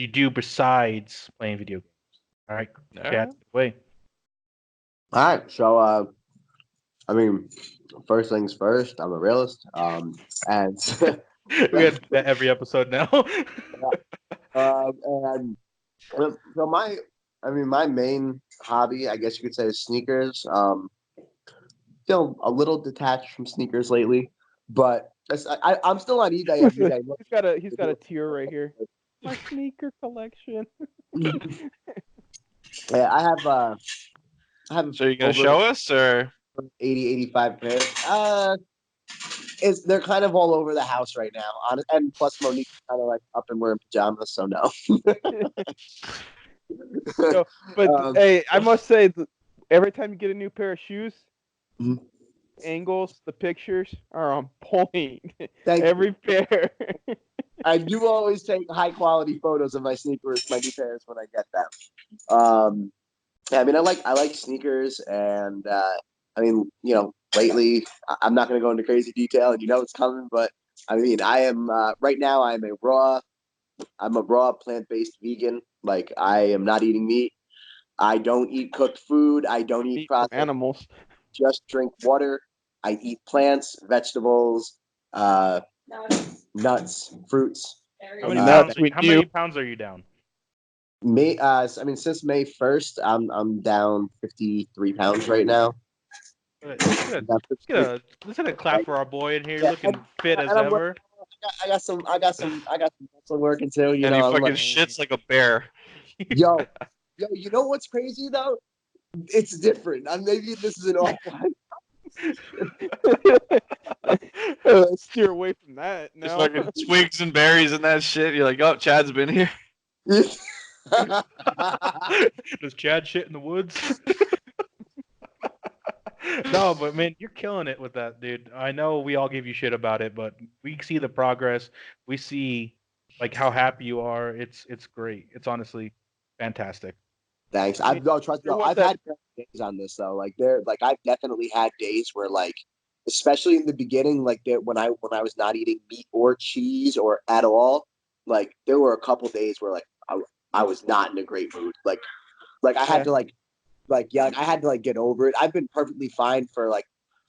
Speaker 1: do besides playing video games. All right, Chad, take it away.
Speaker 4: All right. So, I mean, first things first, I'm a realist. And
Speaker 1: We have that every episode now.
Speaker 4: and so my main hobby, I guess you could say, is sneakers. Still a little detached from sneakers lately, but I'm still on eBay every day.
Speaker 3: He's got a tier right here. My sneaker collection.
Speaker 4: Yeah, I have.
Speaker 2: So you're gonna show us, or
Speaker 4: 80, 85 pairs. They're kind of all over the house right now. And plus Monique's kind of like up and wearing pajamas, so no.
Speaker 3: No, but hey, I must say, every time you get a new pair of shoes, angles, the pictures are on point.
Speaker 4: Thank
Speaker 3: every pair.
Speaker 4: I do always take high quality photos of my sneakers, my new pairs when I get them. Yeah, I mean, I like sneakers, and I mean, lately I'm not going to go into crazy detail, and it's coming, but I mean, I am right now. I'm a raw plant-based vegan. Like, I am not eating meat. I don't eat cooked food. I don't eat
Speaker 3: Meat from
Speaker 4: processed.
Speaker 3: animals.
Speaker 4: Just drink water. I eat plants, vegetables, nuts, fruits.
Speaker 1: How many
Speaker 3: Nuts,
Speaker 1: pounds?
Speaker 3: we
Speaker 1: How
Speaker 3: knew.
Speaker 1: many pounds are you down?
Speaker 4: I mean, since May 1st, I'm down 53 pounds right now.
Speaker 1: Let's get a clap for our boy in here,
Speaker 4: Yeah,
Speaker 1: looking fit as
Speaker 4: and I'm
Speaker 1: ever.
Speaker 4: I got some muscle working too.
Speaker 2: And he
Speaker 4: I'm
Speaker 2: fucking
Speaker 4: like,
Speaker 2: shits like a bear.
Speaker 4: yo, you know what's crazy though? It's different. Maybe this is an awful.
Speaker 3: Steer away from that
Speaker 2: Just
Speaker 3: now.
Speaker 2: fucking twigs and berries and that shit. You're like, oh, Chad's been here.
Speaker 1: Does Chad shit in the woods? No, but man, you're killing it with that, dude. I know we all give you shit about it, but we see the progress. We see like how happy you are. It's great. It's honestly fantastic.
Speaker 4: Thanks.
Speaker 3: I mean,
Speaker 4: Trust me.
Speaker 3: there was
Speaker 4: I've
Speaker 3: that-
Speaker 4: had days on this though. I've definitely had days where especially in the beginning, when I was not eating meat or cheese or at all, there were a couple days where I was not in a great mood. I had to I had to get over it. I've been perfectly fine for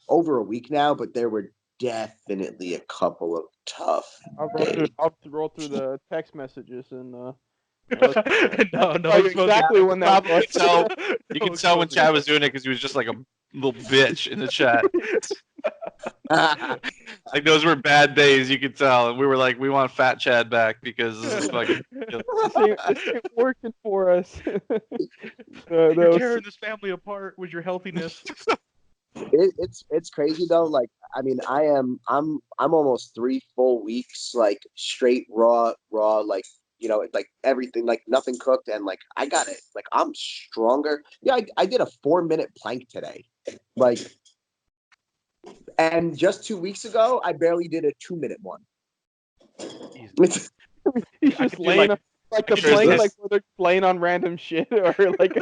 Speaker 4: over a week now, but there were definitely a couple of tough days.
Speaker 3: I'll roll through the text messages and
Speaker 1: no,
Speaker 3: tell you exactly when that was.
Speaker 2: You can tell when Chad was doing it because he was just like a little bitch in the chat. Like those were bad days, you could tell. And we were like, we want Fat Chad back because this is fucking.
Speaker 3: This ain't working for us.
Speaker 1: You're tearing this family apart with your healthiness.
Speaker 4: It's crazy though. I mean, I'm almost 3 full weeks straight raw everything nothing cooked, and I got it. I'm stronger. Yeah, I did a 4-minute plank today. And just 2 weeks ago, I barely did a 2-minute one.
Speaker 3: He's just laying the plank where they're playing on random shit or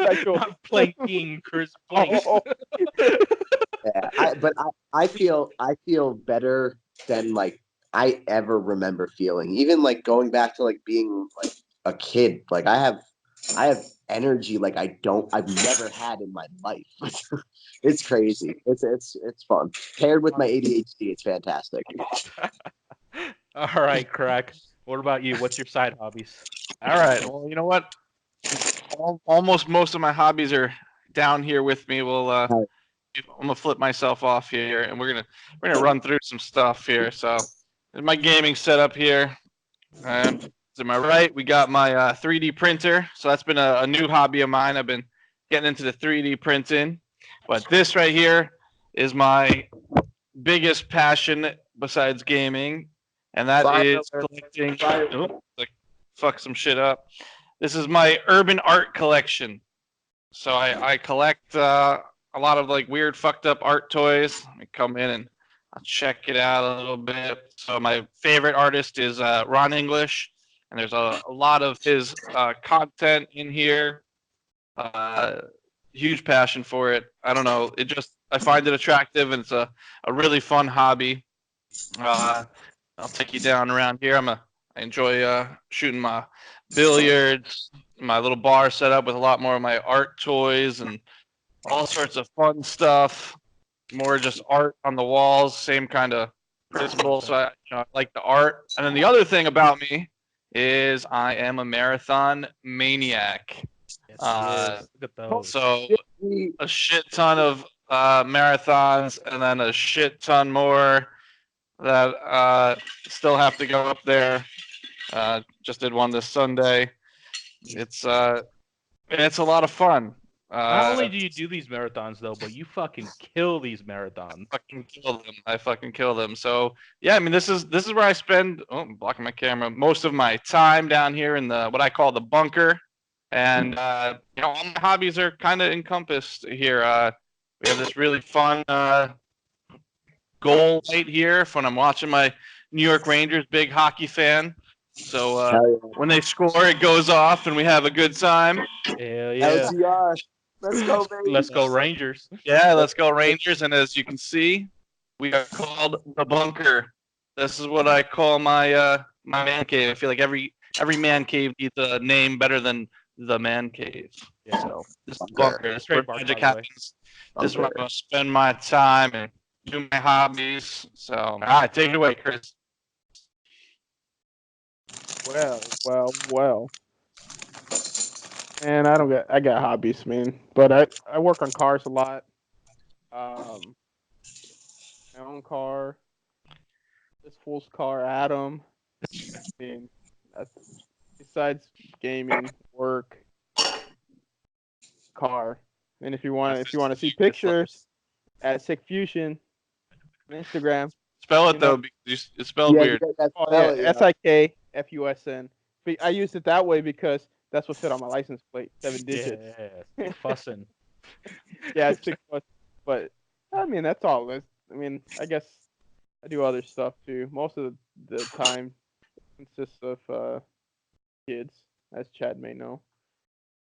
Speaker 3: actual.
Speaker 1: I'm planking, Chris. Plank.
Speaker 4: Yeah, I feel better than I ever remember feeling. Even going back to being a kid. I have energy I've never had in my life. It's crazy. It's fun. Paired with my ADHD, it's fantastic.
Speaker 1: All right, Crack. What about you? What's your side hobbies?
Speaker 2: All right. Well, you know what? Almost most of my hobbies are down here with me. I'm gonna flip myself off here, and we're gonna run through some stuff here. So, there's my gaming setup here. And to my right, we got my 3D printer. So that's been a new hobby of mine. I've been getting into the 3D printing. But this right here is my biggest passion besides gaming, and that is collecting. Fuck some shit up. This is my urban art collection. So I collect a lot of weird fucked up art toys. Let me come in and I'll check it out a little bit. So my favorite artist is Ron English, and there's a lot of his content in here. Huge passion for it. I don't know. I find it attractive, and it's a really fun hobby. I'll take you down around here. I enjoy shooting my billiards, my little bar set up with a lot more of my art toys and all sorts of fun stuff. More just art on the walls, same kind of principle. So I like the art. And then the other thing about me is I am a marathon maniac.
Speaker 1: Look at those.
Speaker 2: So a shit ton of marathons, and then a shit ton more that still have to go up there. Just did one this Sunday. It's a lot of fun.
Speaker 1: Not only do you do these marathons though, but you fucking kill these marathons.
Speaker 2: I fucking kill them. So yeah, I mean this is where I spend. Oh, I'm blocking my camera. Most of my time down here in the what I call the bunker, and all my hobbies are kind of encompassed here. We have this really fun goal light here when I'm watching my New York Rangers. Big hockey fan. So
Speaker 4: Hell yeah.
Speaker 2: when they score, it goes off, and we have a good time.
Speaker 1: Hell yeah.
Speaker 4: LTR. Let's go, baby.
Speaker 1: Let's go Rangers.
Speaker 2: Yeah, let's go Rangers. And as you can see, we are called the bunker. This is what I call my my man cave. I feel like every man cave needs a name better than the man cave.
Speaker 1: Yeah.
Speaker 2: So this is the
Speaker 4: Bunker.
Speaker 2: bunker. This is where
Speaker 1: Trademark,
Speaker 2: magic
Speaker 1: by the way.
Speaker 2: happens. This is where I'm gonna spend my time and do my hobbies. So all right, take it away, Chris.
Speaker 3: Well. And I got hobbies, man. But I work on cars a lot. My own car, this fool's car, Adam. I mean, besides gaming, work, car. And if you want to see pictures at Sick Fusion on Instagram.
Speaker 2: Spell it
Speaker 3: You
Speaker 2: though,
Speaker 3: know-
Speaker 2: because it's spelled
Speaker 4: Yeah,
Speaker 2: weird.
Speaker 4: you got
Speaker 3: Oh
Speaker 4: that
Speaker 3: yeah, SIKFUSN. But I used it that way because that's what fit on my license plate, 7 digits.
Speaker 1: Yeah. Fussing.
Speaker 3: Yeah, it's 6 months. But I mean, that's all. I mean, I guess I do other stuff too. Most of the time consists of kids, as Chad may know.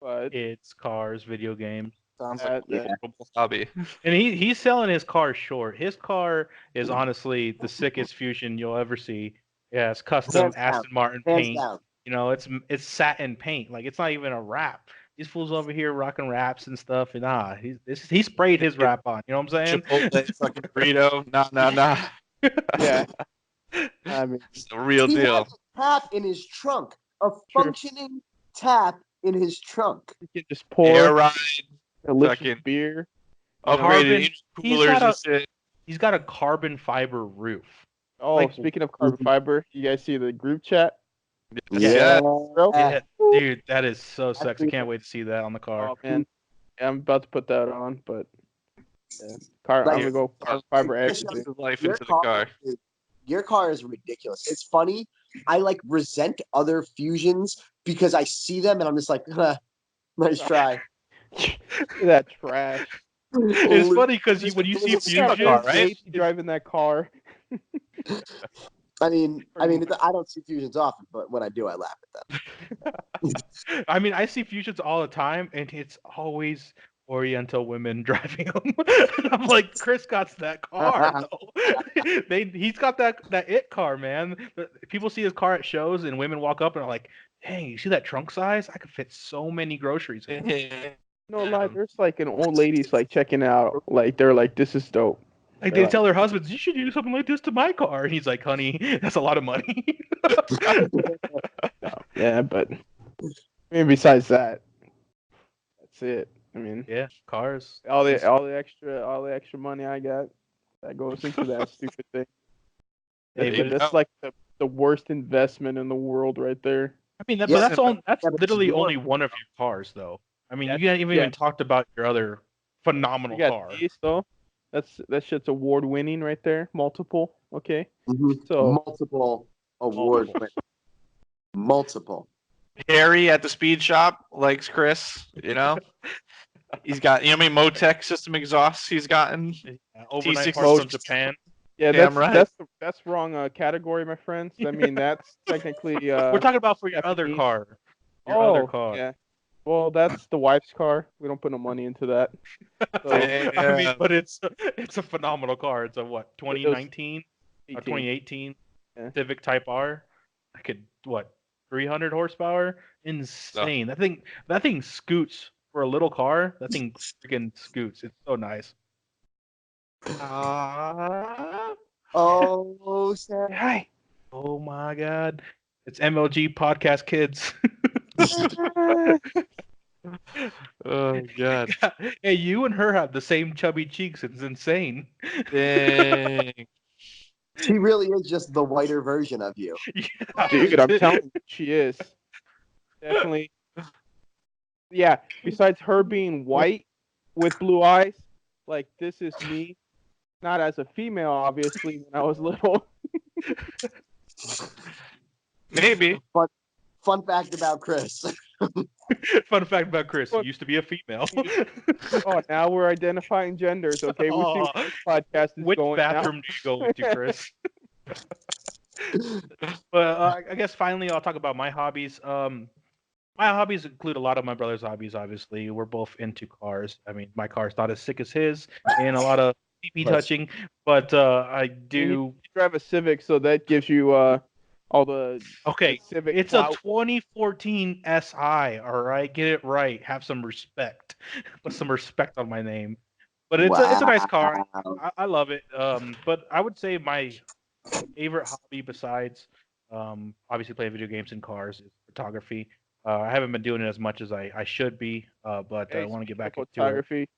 Speaker 3: But
Speaker 1: It's cars, video games.
Speaker 2: Sounds like
Speaker 3: that-
Speaker 2: a horrible hobby.
Speaker 1: And he's selling his car short. His car is honestly the sickest fusion you'll ever see. Yeah, it's custom
Speaker 4: Hands down.
Speaker 1: Aston Martin
Speaker 4: Hands
Speaker 1: paint.
Speaker 4: down.
Speaker 1: You know, it's satin paint. Like it's not even a wrap. These fools over here rocking wraps and stuff. And he sprayed his wrap on. You know what I'm saying?
Speaker 2: Chipotle fucking burrito. Nah.
Speaker 3: yeah. I mean,
Speaker 2: It's the real
Speaker 4: He
Speaker 2: deal.
Speaker 4: has a tap in his trunk. A functioning tap in his trunk.
Speaker 3: you can just
Speaker 2: Air
Speaker 3: pour
Speaker 2: ride,
Speaker 3: delicious
Speaker 2: fucking-
Speaker 3: beer.
Speaker 2: upgraded
Speaker 1: He's
Speaker 2: coolers
Speaker 1: got
Speaker 2: and
Speaker 1: a-
Speaker 2: shit.
Speaker 1: He's got a carbon fiber roof.
Speaker 3: Oh,
Speaker 1: Like-
Speaker 3: speaking of carbon fiber, you guys see the group chat?
Speaker 2: Yeah.
Speaker 3: Bro?
Speaker 1: Yeah, dude, that is so sexy. Can't wait to see that on the car.
Speaker 3: Oh man, yeah, I'm about to put that on, but yeah. I'm
Speaker 4: Like-
Speaker 3: gonna go carbon fiber
Speaker 2: Push
Speaker 3: everything.
Speaker 2: his life
Speaker 4: Your
Speaker 2: into the car.
Speaker 4: Your car is ridiculous. It's funny. I like resent other fusions because I see them and I'm just like, huh, nice try.
Speaker 3: That trash.
Speaker 1: It's funny because when you see
Speaker 4: It's
Speaker 3: You got a
Speaker 1: Fusion,
Speaker 2: car, right?
Speaker 3: safety driving that car.
Speaker 4: I mean, I don't see fusions often, but when I do, I laugh at them.
Speaker 1: I mean, I see Fusions all the time, and it's always Oriental women driving them. I'm like, Chris got that car though. He's got that it car, man. People see his car at shows, and women walk up and are like, "Dang, you see that trunk size? I could fit so many groceries in."
Speaker 3: No lie, there's like an old lady's like checking out. Like they're like, this is dope.
Speaker 1: Like
Speaker 3: They're
Speaker 1: they tell their husbands, "You should do something like this to my car," and he's like, "Honey, that's a lot of money."
Speaker 3: Yeah, but I mean, besides that, that's it. I mean,
Speaker 1: Yeah, cars.
Speaker 3: all the extra money I got that goes into that stupid thing.
Speaker 1: Hey,
Speaker 2: There you
Speaker 3: That's
Speaker 2: go.
Speaker 3: like the worst investment in the world right there.
Speaker 1: I mean,
Speaker 4: Yeah,
Speaker 1: that's all. That's
Speaker 4: yeah, but
Speaker 1: literally
Speaker 4: your-
Speaker 1: only one of your cars, though. I mean,
Speaker 3: Yeah,
Speaker 1: you haven't even talked about your other phenomenal
Speaker 3: You got
Speaker 1: car.
Speaker 3: these though. That shit's award winning right there. Multiple. Okay.
Speaker 4: Mhm.
Speaker 3: So
Speaker 4: Multiple award winners. Multiple.
Speaker 2: Harry at the speed shop likes Chris, you know? He's got, you know how many Motec system exhausts he's gotten?
Speaker 1: Overnight
Speaker 2: T6
Speaker 1: parts from
Speaker 2: Motors.
Speaker 1: Japan.
Speaker 3: yeah,
Speaker 2: Damn right.
Speaker 3: that's wrong category, my friends. I mean that's technically
Speaker 1: We're talking about for your other
Speaker 3: Japanese.
Speaker 1: car. Your other car.
Speaker 3: Yeah. Well, that's the wife's car. We don't put no money into that. So,
Speaker 1: I mean,
Speaker 2: Yeah.
Speaker 1: but it's a phenomenal car. It's a what, 2019 or 2018
Speaker 3: Yeah.
Speaker 1: Civic Type R. I could 300 horsepower. Insane. That thing scoots for a little car. That thing freaking scoots. It's so nice.
Speaker 4: Oh, Sam.
Speaker 3: Hi.
Speaker 1: Oh my god. It's MLG Podcast Kids.
Speaker 2: Oh, God.
Speaker 1: Hey, you and her have the same chubby cheeks. It's insane.
Speaker 2: Dang.
Speaker 4: She really is just the whiter version of you.
Speaker 1: Yeah.
Speaker 3: Dude, I'm telling you, she is. Definitely. Yeah, besides her being white with blue eyes, like this is me. Not as a female, obviously, when I was little.
Speaker 2: Maybe.
Speaker 4: Fun fact about Chris.
Speaker 1: Fun fact about Chris: he used to be a female.
Speaker 3: Oh, now we're identifying genders. Okay, we see
Speaker 1: Aw.
Speaker 3: where this podcast is
Speaker 1: Which
Speaker 3: going
Speaker 1: bathroom do you go into, Chris? But I guess finally I'll talk about my hobbies. My hobbies include a lot of my brother's hobbies. Obviously, we're both into cars. I mean, my car's not as sick as his, and a lot of CP
Speaker 4: Nice.
Speaker 1: touching. But I
Speaker 3: You
Speaker 1: do.
Speaker 3: drive a Civic, so that gives you all the
Speaker 1: Okay,
Speaker 3: Civic
Speaker 1: it's
Speaker 3: clout.
Speaker 1: a 2014 SI. All right, get it right. Have some respect. Put some respect on my name. But it's a nice car. I love it. But I would say my favorite hobby besides obviously playing video games and cars is photography. I haven't been doing it as much as I should be, but I
Speaker 3: Hey,
Speaker 1: want to get
Speaker 3: speaking of
Speaker 1: back into it.
Speaker 3: photography.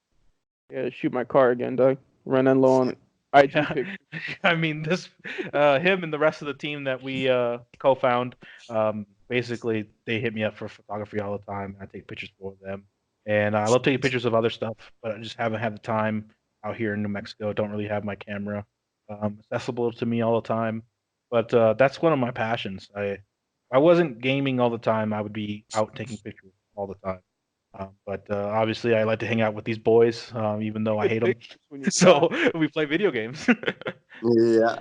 Speaker 3: Yeah, shoot my car again, Doug. Running low on IG
Speaker 1: Yeah.
Speaker 3: pictures.
Speaker 1: I mean, this him and the rest of the team that we co-found, basically they hit me up for photography all the time. I take pictures for them, and I love taking pictures of other stuff, but I just haven't had the time out here in New Mexico. Don't really have my camera accessible to me all the time, but that's one of my passions. I wasn't gaming all the time. I would be out taking pictures all the time. But obviously, I like to hang out with these boys, even though I hate them.
Speaker 3: Pictures when you
Speaker 1: So
Speaker 3: drive.
Speaker 1: we play video games.
Speaker 4: Yeah.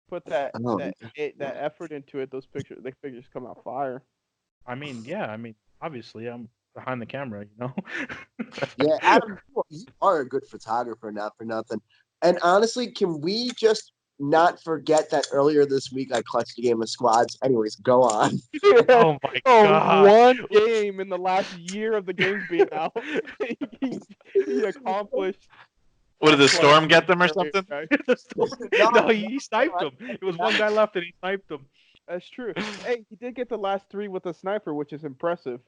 Speaker 3: Put that
Speaker 4: Oh,
Speaker 3: that effort into it. The pictures come out fire.
Speaker 1: I mean, yeah. I mean, obviously, I'm behind the camera, you know.
Speaker 4: yeah, Adam, you are a good photographer, not for nothing. And honestly, can we just not forget that earlier this week I clutched a game of squads? Anyways, go on.
Speaker 1: Oh my
Speaker 3: Oh,
Speaker 1: god.
Speaker 3: one game in the last year of the games being out. he accomplished.
Speaker 2: What did the storm get them or
Speaker 3: earlier,
Speaker 2: something?
Speaker 3: guys.
Speaker 1: The storm-
Speaker 4: No,
Speaker 1: no, he sniped him. It was one guy left, and he sniped him.
Speaker 3: That's true. Hey, he did get the last 3 with a sniper, which is impressive.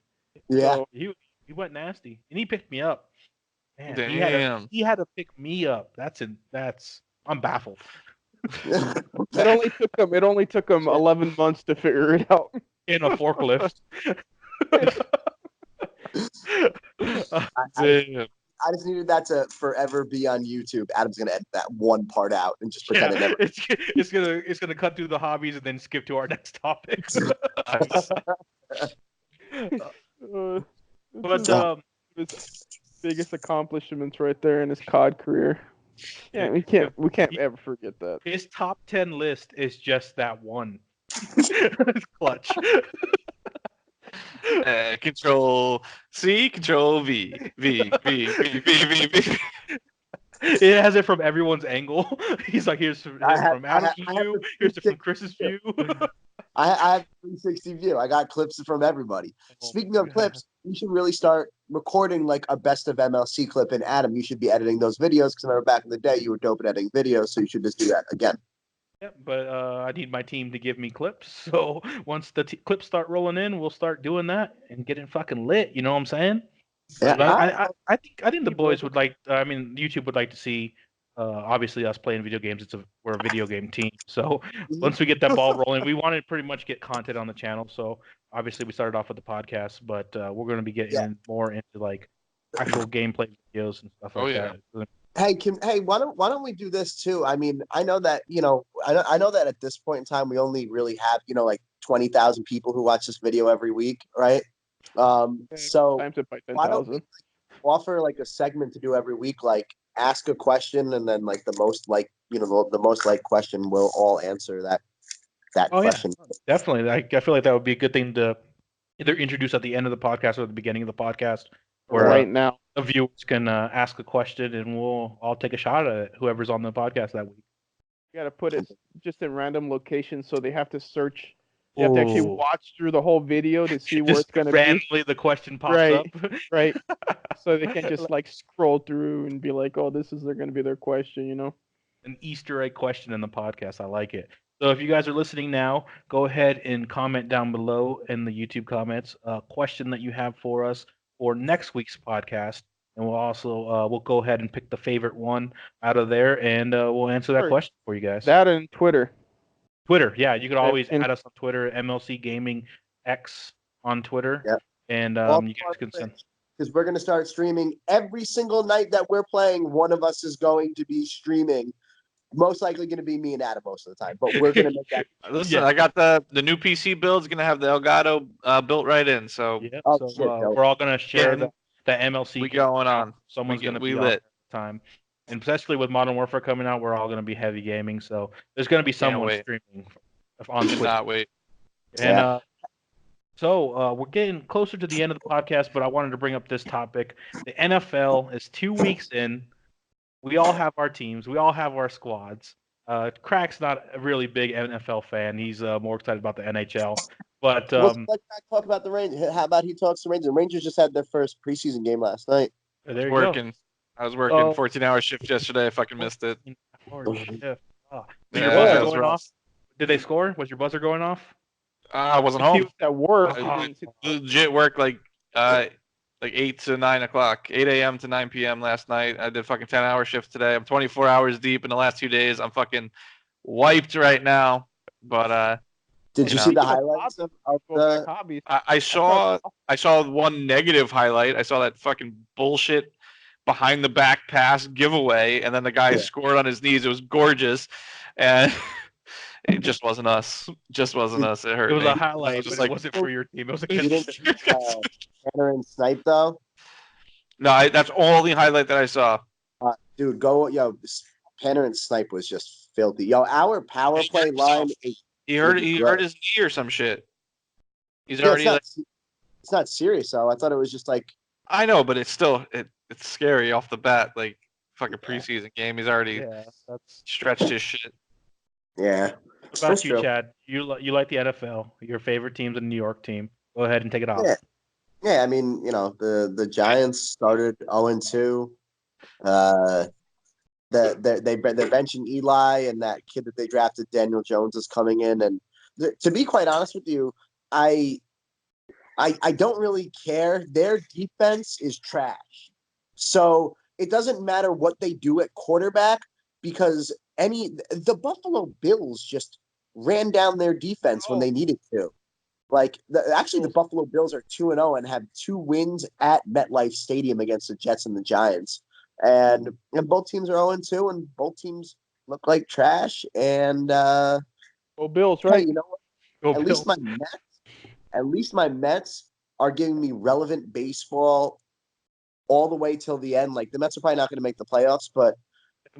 Speaker 4: Yeah.
Speaker 3: So,
Speaker 1: He went nasty, and he picked me up. Man,
Speaker 2: Damn.
Speaker 1: he had to pick me up. That's I'm baffled.
Speaker 3: it only took him 11 months to figure it out.
Speaker 1: In a forklift.
Speaker 2: Damn.
Speaker 4: I just needed that to forever be on YouTube. Adam's gonna edit that one part out and just pretend it never.
Speaker 1: It's gonna cut through the hobbies and then skip to our next topic. But
Speaker 3: his biggest accomplishments right there in his COD career. Yeah, we can't ever forget that.
Speaker 1: his top 10 list is just that one. Clutch.
Speaker 2: Control C, Control V, V, V, V, V, V, V.
Speaker 1: It has it from everyone's angle. He's like, here's from Adam's view, here's it from Chris's view.
Speaker 4: I have 360 view. I got clips from everybody.
Speaker 1: Oh
Speaker 4: Speaking
Speaker 1: my
Speaker 4: of clips, you should really start recording like a best of MLC clip. And Adam, you should be editing those videos because I remember back in the day you were dope at editing videos, so you should just do that again.
Speaker 1: Yeah, but I need my team to give me clips. So once the clips start rolling in, we'll start doing that and getting fucking lit. You know what I'm saying?
Speaker 4: Yeah,
Speaker 1: But I think the boys would like. I mean, YouTube would like to see. Obviously, us playing video games. We're a video game team. So once we get that ball rolling, we want to pretty much get content on the channel. So obviously, we started off with the podcast, but we're going to be getting more into like actual gameplay videos and stuff like that.
Speaker 4: Hey, why don't we do this too? I mean, I know that I know that at this point in time we only really have like 20,000 people who watch this video every week, right? So
Speaker 3: Times it by
Speaker 4: why don't
Speaker 3: 10,000.
Speaker 4: we offer like a segment to do every week, like ask a question and then like the most like the most like question will all answer that question.
Speaker 1: Yeah, definitely. I feel like that would be a good thing to either introduce at the end of the podcast or at the beginning of the podcast, where
Speaker 3: Right now.
Speaker 1: the viewers can ask a question and we'll all take a shot at it. Whoever's on the podcast that week.
Speaker 3: You gotta put it just in random locations, so they have to search. You have to actually watch through the whole video to see where it's gonna
Speaker 1: randomly the question pops
Speaker 3: Right.
Speaker 1: up.
Speaker 3: Right. So they can just like scroll through and be like, "Oh, this is gonna be their question,"
Speaker 1: An Easter egg question in the podcast. I like it. So if you guys are listening now, go ahead and comment down below in the YouTube comments a question that you have for us for next week's podcast, and we'll also we'll go ahead and pick the favorite one out of there, and we'll answer that
Speaker 3: Sure.
Speaker 1: question for you guys.
Speaker 3: That and Twitter.
Speaker 1: Twitter, yeah, you could always
Speaker 3: And-
Speaker 1: add us on Twitter, MLC Gaming X on Twitter,
Speaker 4: Yep.
Speaker 1: and
Speaker 4: All
Speaker 1: you guys can send.
Speaker 4: because we're going to start streaming every single night that we're playing. One of us is going to be streaming. Most likely going to be me and Adam most of the time, but we're going to make that.
Speaker 2: Listen, I got the new PC build's gonna have the Elgato built right in, so
Speaker 1: Yeah,
Speaker 4: Oh,
Speaker 1: so
Speaker 4: shit, dope.
Speaker 1: we're all gonna share
Speaker 2: Yeah.
Speaker 1: the MLC.
Speaker 2: we going on.
Speaker 1: Someone's
Speaker 2: We
Speaker 1: gonna
Speaker 2: we
Speaker 1: be
Speaker 2: lit.
Speaker 1: on at the time, and especially with Modern Warfare coming out, we're all gonna be heavy gaming. So there's gonna be
Speaker 2: Can't
Speaker 1: someone
Speaker 2: wait.
Speaker 1: streaming on Twitch.
Speaker 2: Cannot wait.
Speaker 1: And
Speaker 4: Yeah.
Speaker 1: so we're getting closer to the end of the podcast, but I wanted to bring up this topic. The NFL is 2 weeks in. We all have our teams. We all have our squads. Crack's not a really big NFL fan. He's more excited about the NHL. But
Speaker 4: Let's talk about the Rangers. How about he talks to Rangers? The Rangers just had their first preseason game last night.
Speaker 1: there you
Speaker 2: Working. I was working 14-hour shift yesterday. I fucking missed it.
Speaker 1: Shift. Oh. Did
Speaker 2: Yeah,
Speaker 1: your buzzer
Speaker 2: it was
Speaker 1: going
Speaker 2: rough.
Speaker 1: off? Did they score? Was your buzzer going off?
Speaker 2: I wasn't
Speaker 3: He
Speaker 2: home.
Speaker 3: was at work.
Speaker 2: I legit worked like 8 to 9 o'clock, 8 a.m. to 9 p.m. last night. I did fucking 10-hour shifts today. I'm 24 hours deep in the last 2 days. I'm fucking wiped right now. But
Speaker 4: Did you
Speaker 2: know.
Speaker 4: see the highlights of the?
Speaker 3: hobbies.
Speaker 2: I saw one negative highlight. I saw that fucking bullshit behind the back pass giveaway, and then the guy scored on his knees. It was gorgeous, and it just wasn't us. Just wasn't us. It hurt.
Speaker 1: It was
Speaker 2: me.
Speaker 1: a highlight,
Speaker 2: just
Speaker 1: but
Speaker 2: like,
Speaker 1: it wasn't for your team. It was
Speaker 4: You
Speaker 1: against
Speaker 4: didn't see Tanner and Snipe though.
Speaker 2: no, that's all the highlight that I saw.
Speaker 4: Dude, Tanner and Snipe was just filthy. Yo, our power
Speaker 2: He
Speaker 4: play
Speaker 2: hurt
Speaker 4: line
Speaker 2: himself.
Speaker 4: is.
Speaker 2: He hurt his knee or some shit. He's
Speaker 4: Yeah,
Speaker 2: already
Speaker 4: it's not serious though. I thought it was just like.
Speaker 2: I know, but it's still it's scary off the bat. Like fucking preseason game, he's already stretched his shit.
Speaker 4: Yeah.
Speaker 1: What about
Speaker 4: That's
Speaker 1: you,
Speaker 4: true.
Speaker 1: Chad? You like the NFL? Your favorite team's a New York team. Go ahead and take it off.
Speaker 4: Yeah. Yeah, I mean, the Giants started 0-2. They're benching Eli, and that kid that they drafted, Daniel Jones, is coming in. And to be quite honest with you, I don't really care. Their defense is trash, so it doesn't matter what they do at quarterback because the Buffalo Bills just ran down their defense when they needed to. Like the Buffalo Bills are 2-0 and have 2 wins at MetLife Stadium against the Jets and the Giants, and both teams are 0-2, and both teams look like trash. And
Speaker 3: Bills, right?
Speaker 4: hey, you know what?
Speaker 1: Go
Speaker 4: At
Speaker 1: Bills.
Speaker 4: least my Mets are giving me relevant baseball all the way till the end. Like the Mets are probably not going to make the playoffs, but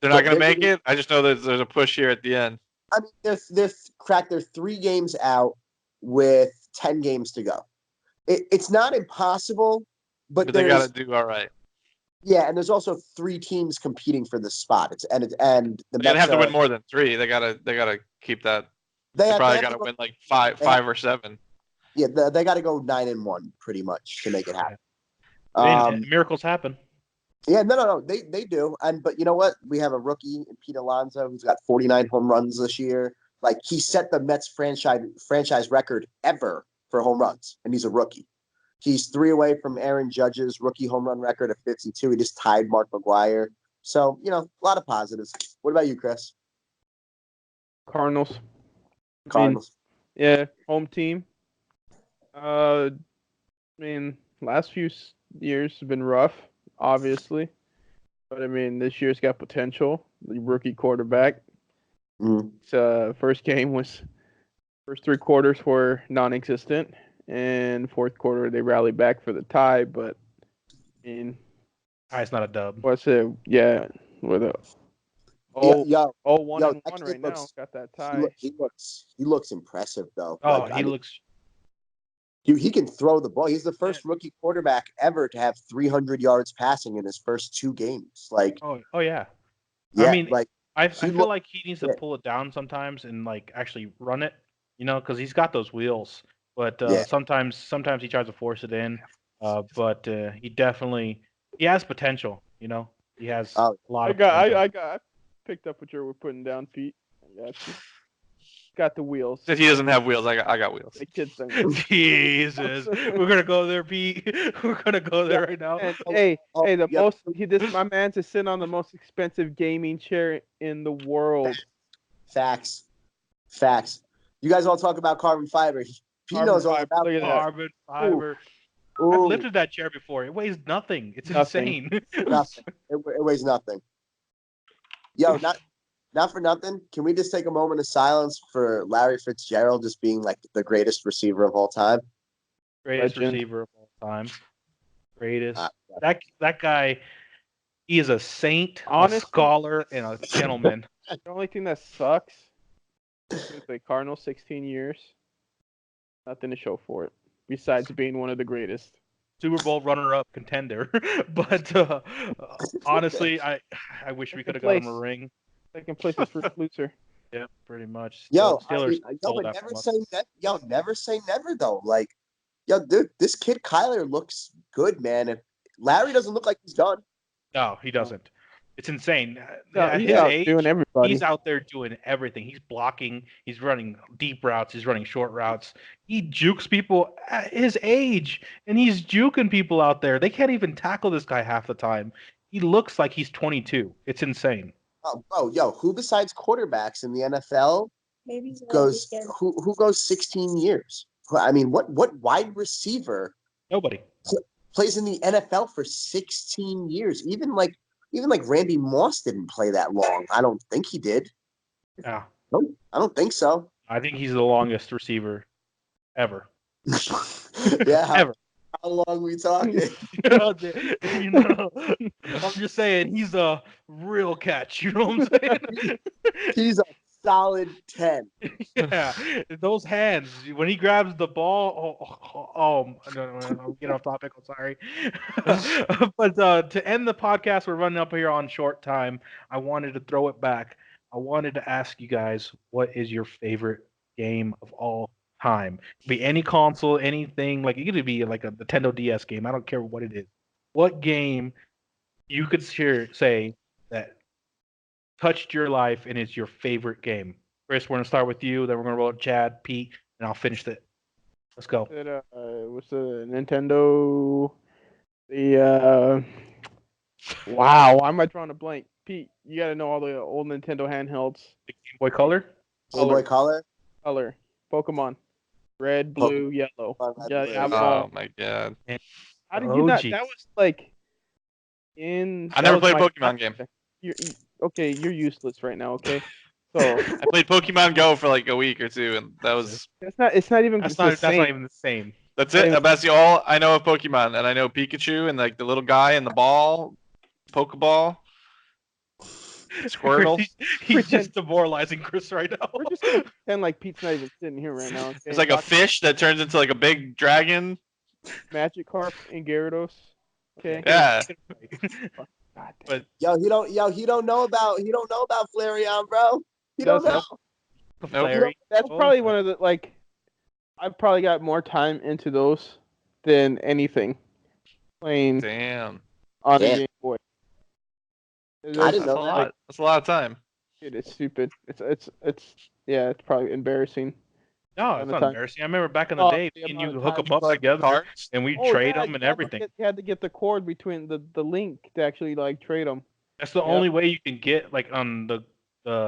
Speaker 2: They're not gonna make it. I just know there's a push here at the end.
Speaker 4: I mean, they're 3 games out with 10 games to go. It's not impossible, but
Speaker 2: they got to do all right.
Speaker 4: Yeah, and there's also 3 teams competing for the spot. And the
Speaker 2: They
Speaker 4: Mets
Speaker 2: have to win more than 3. They gotta keep that. They probably got to win like 5 or 7.
Speaker 4: Yeah, they got to go 9-1 pretty much to make it happen.
Speaker 1: Miracles happen.
Speaker 4: Yeah, no, they do. But you know what? We have a rookie, Pete Alonso, who's got 49 home runs this year. Like he set the Mets franchise record ever for home runs, and he's a rookie. He's 3 away from Aaron Judge's rookie home run record of 52. He just tied Mark McGwire. So, a lot of positives. What about you, Chris?
Speaker 3: Cardinals.
Speaker 4: Cardinals.
Speaker 3: Yeah, home team. I mean, last few years have been rough, obviously. But, I mean, this year's got potential. The rookie quarterback.
Speaker 4: Mm-hmm.
Speaker 3: First 3 quarters were non-existent. And fourth quarter, they rallied back for the tie. But, I mean...
Speaker 1: It's not a dub.
Speaker 3: What's it? Yeah, with a... 1-1 right now. Got that tie.
Speaker 4: He looks impressive, though.
Speaker 1: Oh, he looks...
Speaker 4: He can throw the ball. He's the first rookie quarterback ever to have 300 yards passing in his first 2 games. Like,
Speaker 1: yeah.
Speaker 4: Yeah,
Speaker 1: I mean,
Speaker 4: like
Speaker 1: I feel like he needs to pull it down sometimes and like actually run it, because he's got those wheels. But sometimes he tries to force it in. But he has potential. He has a lot of potential.
Speaker 3: I picked up what you were putting down, Pete. I got you. Got the wheels.
Speaker 2: If he doesn't have wheels, I got wheels.
Speaker 3: The kids don't.
Speaker 1: Jesus, we're gonna go there, Pete. We're gonna go there right now.
Speaker 3: And, my man's is sitting on the most expensive gaming chair in the world.
Speaker 4: Facts. You guys all talk about carbon fiber. Pete knows all about
Speaker 1: carbon fiber.
Speaker 4: Ooh.
Speaker 1: I've lifted that chair before. It weighs nothing. It's insane.
Speaker 4: Nothing. It weighs nothing. Yo, not for nothing. Can we just take a moment of silence for Larry Fitzgerald just being like the greatest receiver of all time?
Speaker 1: Greatest receiver of all time. Greatest. That guy, he is a saint, a scholar, and a gentleman.
Speaker 3: The only thing that sucks With the Cardinals, 16 years. Nothing to show for it besides being one of the greatest.
Speaker 1: Super Bowl runner-up contender. But honestly, I wish we could
Speaker 3: Second
Speaker 1: have got him a
Speaker 3: place.
Speaker 1: ring.
Speaker 3: Second place is Fruit Loser.
Speaker 1: Yeah, pretty much.
Speaker 4: Yo,
Speaker 1: Steelers
Speaker 4: yo,
Speaker 1: stole
Speaker 4: but
Speaker 1: that from us.
Speaker 4: never say never though. Like, yo, dude, this kid Kyler looks good, man. If Larry doesn't look like he's done.
Speaker 1: No, he doesn't. It's insane.
Speaker 3: No,
Speaker 1: At
Speaker 3: he's
Speaker 1: his
Speaker 3: out
Speaker 1: age,
Speaker 3: doing everybody.
Speaker 1: he's out there doing everything. He's blocking. He's running deep routes. He's running short routes. He jukes people at his age, and he's juking people out there. They can't even tackle this guy half the time. He looks like he's 22. It's insane.
Speaker 4: Oh, bro, yo, who besides quarterbacks in the NFL goes who goes 16 years? I mean, what wide receiver
Speaker 1: Nobody.
Speaker 4: plays in the NFL for 16 years? Even like Randy Moss didn't play that long. I don't think he did.
Speaker 1: Yeah,
Speaker 4: No, I don't think so.
Speaker 1: I think he's the longest receiver ever.
Speaker 4: Yeah,
Speaker 1: Ever.
Speaker 4: how long we talking?
Speaker 1: You know, I'm just saying he's a real catch. You know what I'm saying?
Speaker 4: He's a solid 10.
Speaker 1: Yeah, those hands when he grabs the ball. No, I'm getting off topic. I'm sorry. But to end the podcast, we're running up here on short time. I wanted to throw it back. I wanted to ask you guys, what is your favorite game of all time? It could be any console, anything. Like it could be like a Nintendo DS game. I don't care what it is. What game you could say that touched your life and is your favorite game? Chris, we're gonna start with you. Then we're gonna roll to Chad, Pete, and I'll finish it. Let's go.
Speaker 3: What's the Nintendo? Wow, why am I drawing a blank? Pete, you gotta know all the old Nintendo handhelds.
Speaker 1: The Game Boy Color.
Speaker 4: Game Boy Color.
Speaker 3: Color. Pokemon. Red, blue, yellow. Yeah, yeah.
Speaker 2: Oh my god.
Speaker 3: How did you not?
Speaker 1: OG.
Speaker 3: That was like
Speaker 2: I never played a Pokemon game.
Speaker 3: Okay, you're useless right now. Okay, so
Speaker 2: I played Pokemon Go for like a week or two, and that was
Speaker 3: it's not even
Speaker 1: That's
Speaker 3: the
Speaker 1: not
Speaker 3: same.
Speaker 1: even the same.
Speaker 2: that's it. That's the all I know of Pokemon, and I know Pikachu and like the little guy and the ball, Pokeball, Squirtle.
Speaker 1: He's just demoralizing Chris right now.
Speaker 3: We're just gonna pretend like Pete's not even sitting here right now. Okay?
Speaker 2: It's like a fish that turns into like a big dragon.
Speaker 3: Magikarp and Gyarados. Okay.
Speaker 2: Yeah.
Speaker 3: God damn.
Speaker 1: But
Speaker 4: He don't know about Flareon, bro. He don't know.
Speaker 1: the
Speaker 2: Nope.
Speaker 1: Flary.
Speaker 3: That's
Speaker 1: Oh,
Speaker 3: probably one of the like. I've probably got more time into those than anything playing
Speaker 2: Damn.
Speaker 3: on the
Speaker 4: Damn.
Speaker 3: Game Boy.
Speaker 4: I didn't
Speaker 2: That's a
Speaker 4: know that.
Speaker 2: lot. That's a lot of time.
Speaker 3: It's stupid. It's yeah. It's probably embarrassing.
Speaker 1: No,
Speaker 3: At
Speaker 1: it's
Speaker 3: the
Speaker 1: not
Speaker 3: time.
Speaker 1: embarrassing. I remember back in the
Speaker 3: Oh,
Speaker 1: day,
Speaker 3: the
Speaker 1: me and
Speaker 3: amount
Speaker 1: you
Speaker 3: of
Speaker 1: hook
Speaker 3: time
Speaker 1: them up
Speaker 2: Like
Speaker 1: together,
Speaker 2: cards.
Speaker 1: and we
Speaker 3: Oh,
Speaker 1: trade
Speaker 3: yeah,
Speaker 1: them and
Speaker 3: you had to
Speaker 1: everything.
Speaker 3: You had to get the cord between the link to actually like trade them.
Speaker 1: That's the
Speaker 3: Yep.
Speaker 1: only way you can get like on the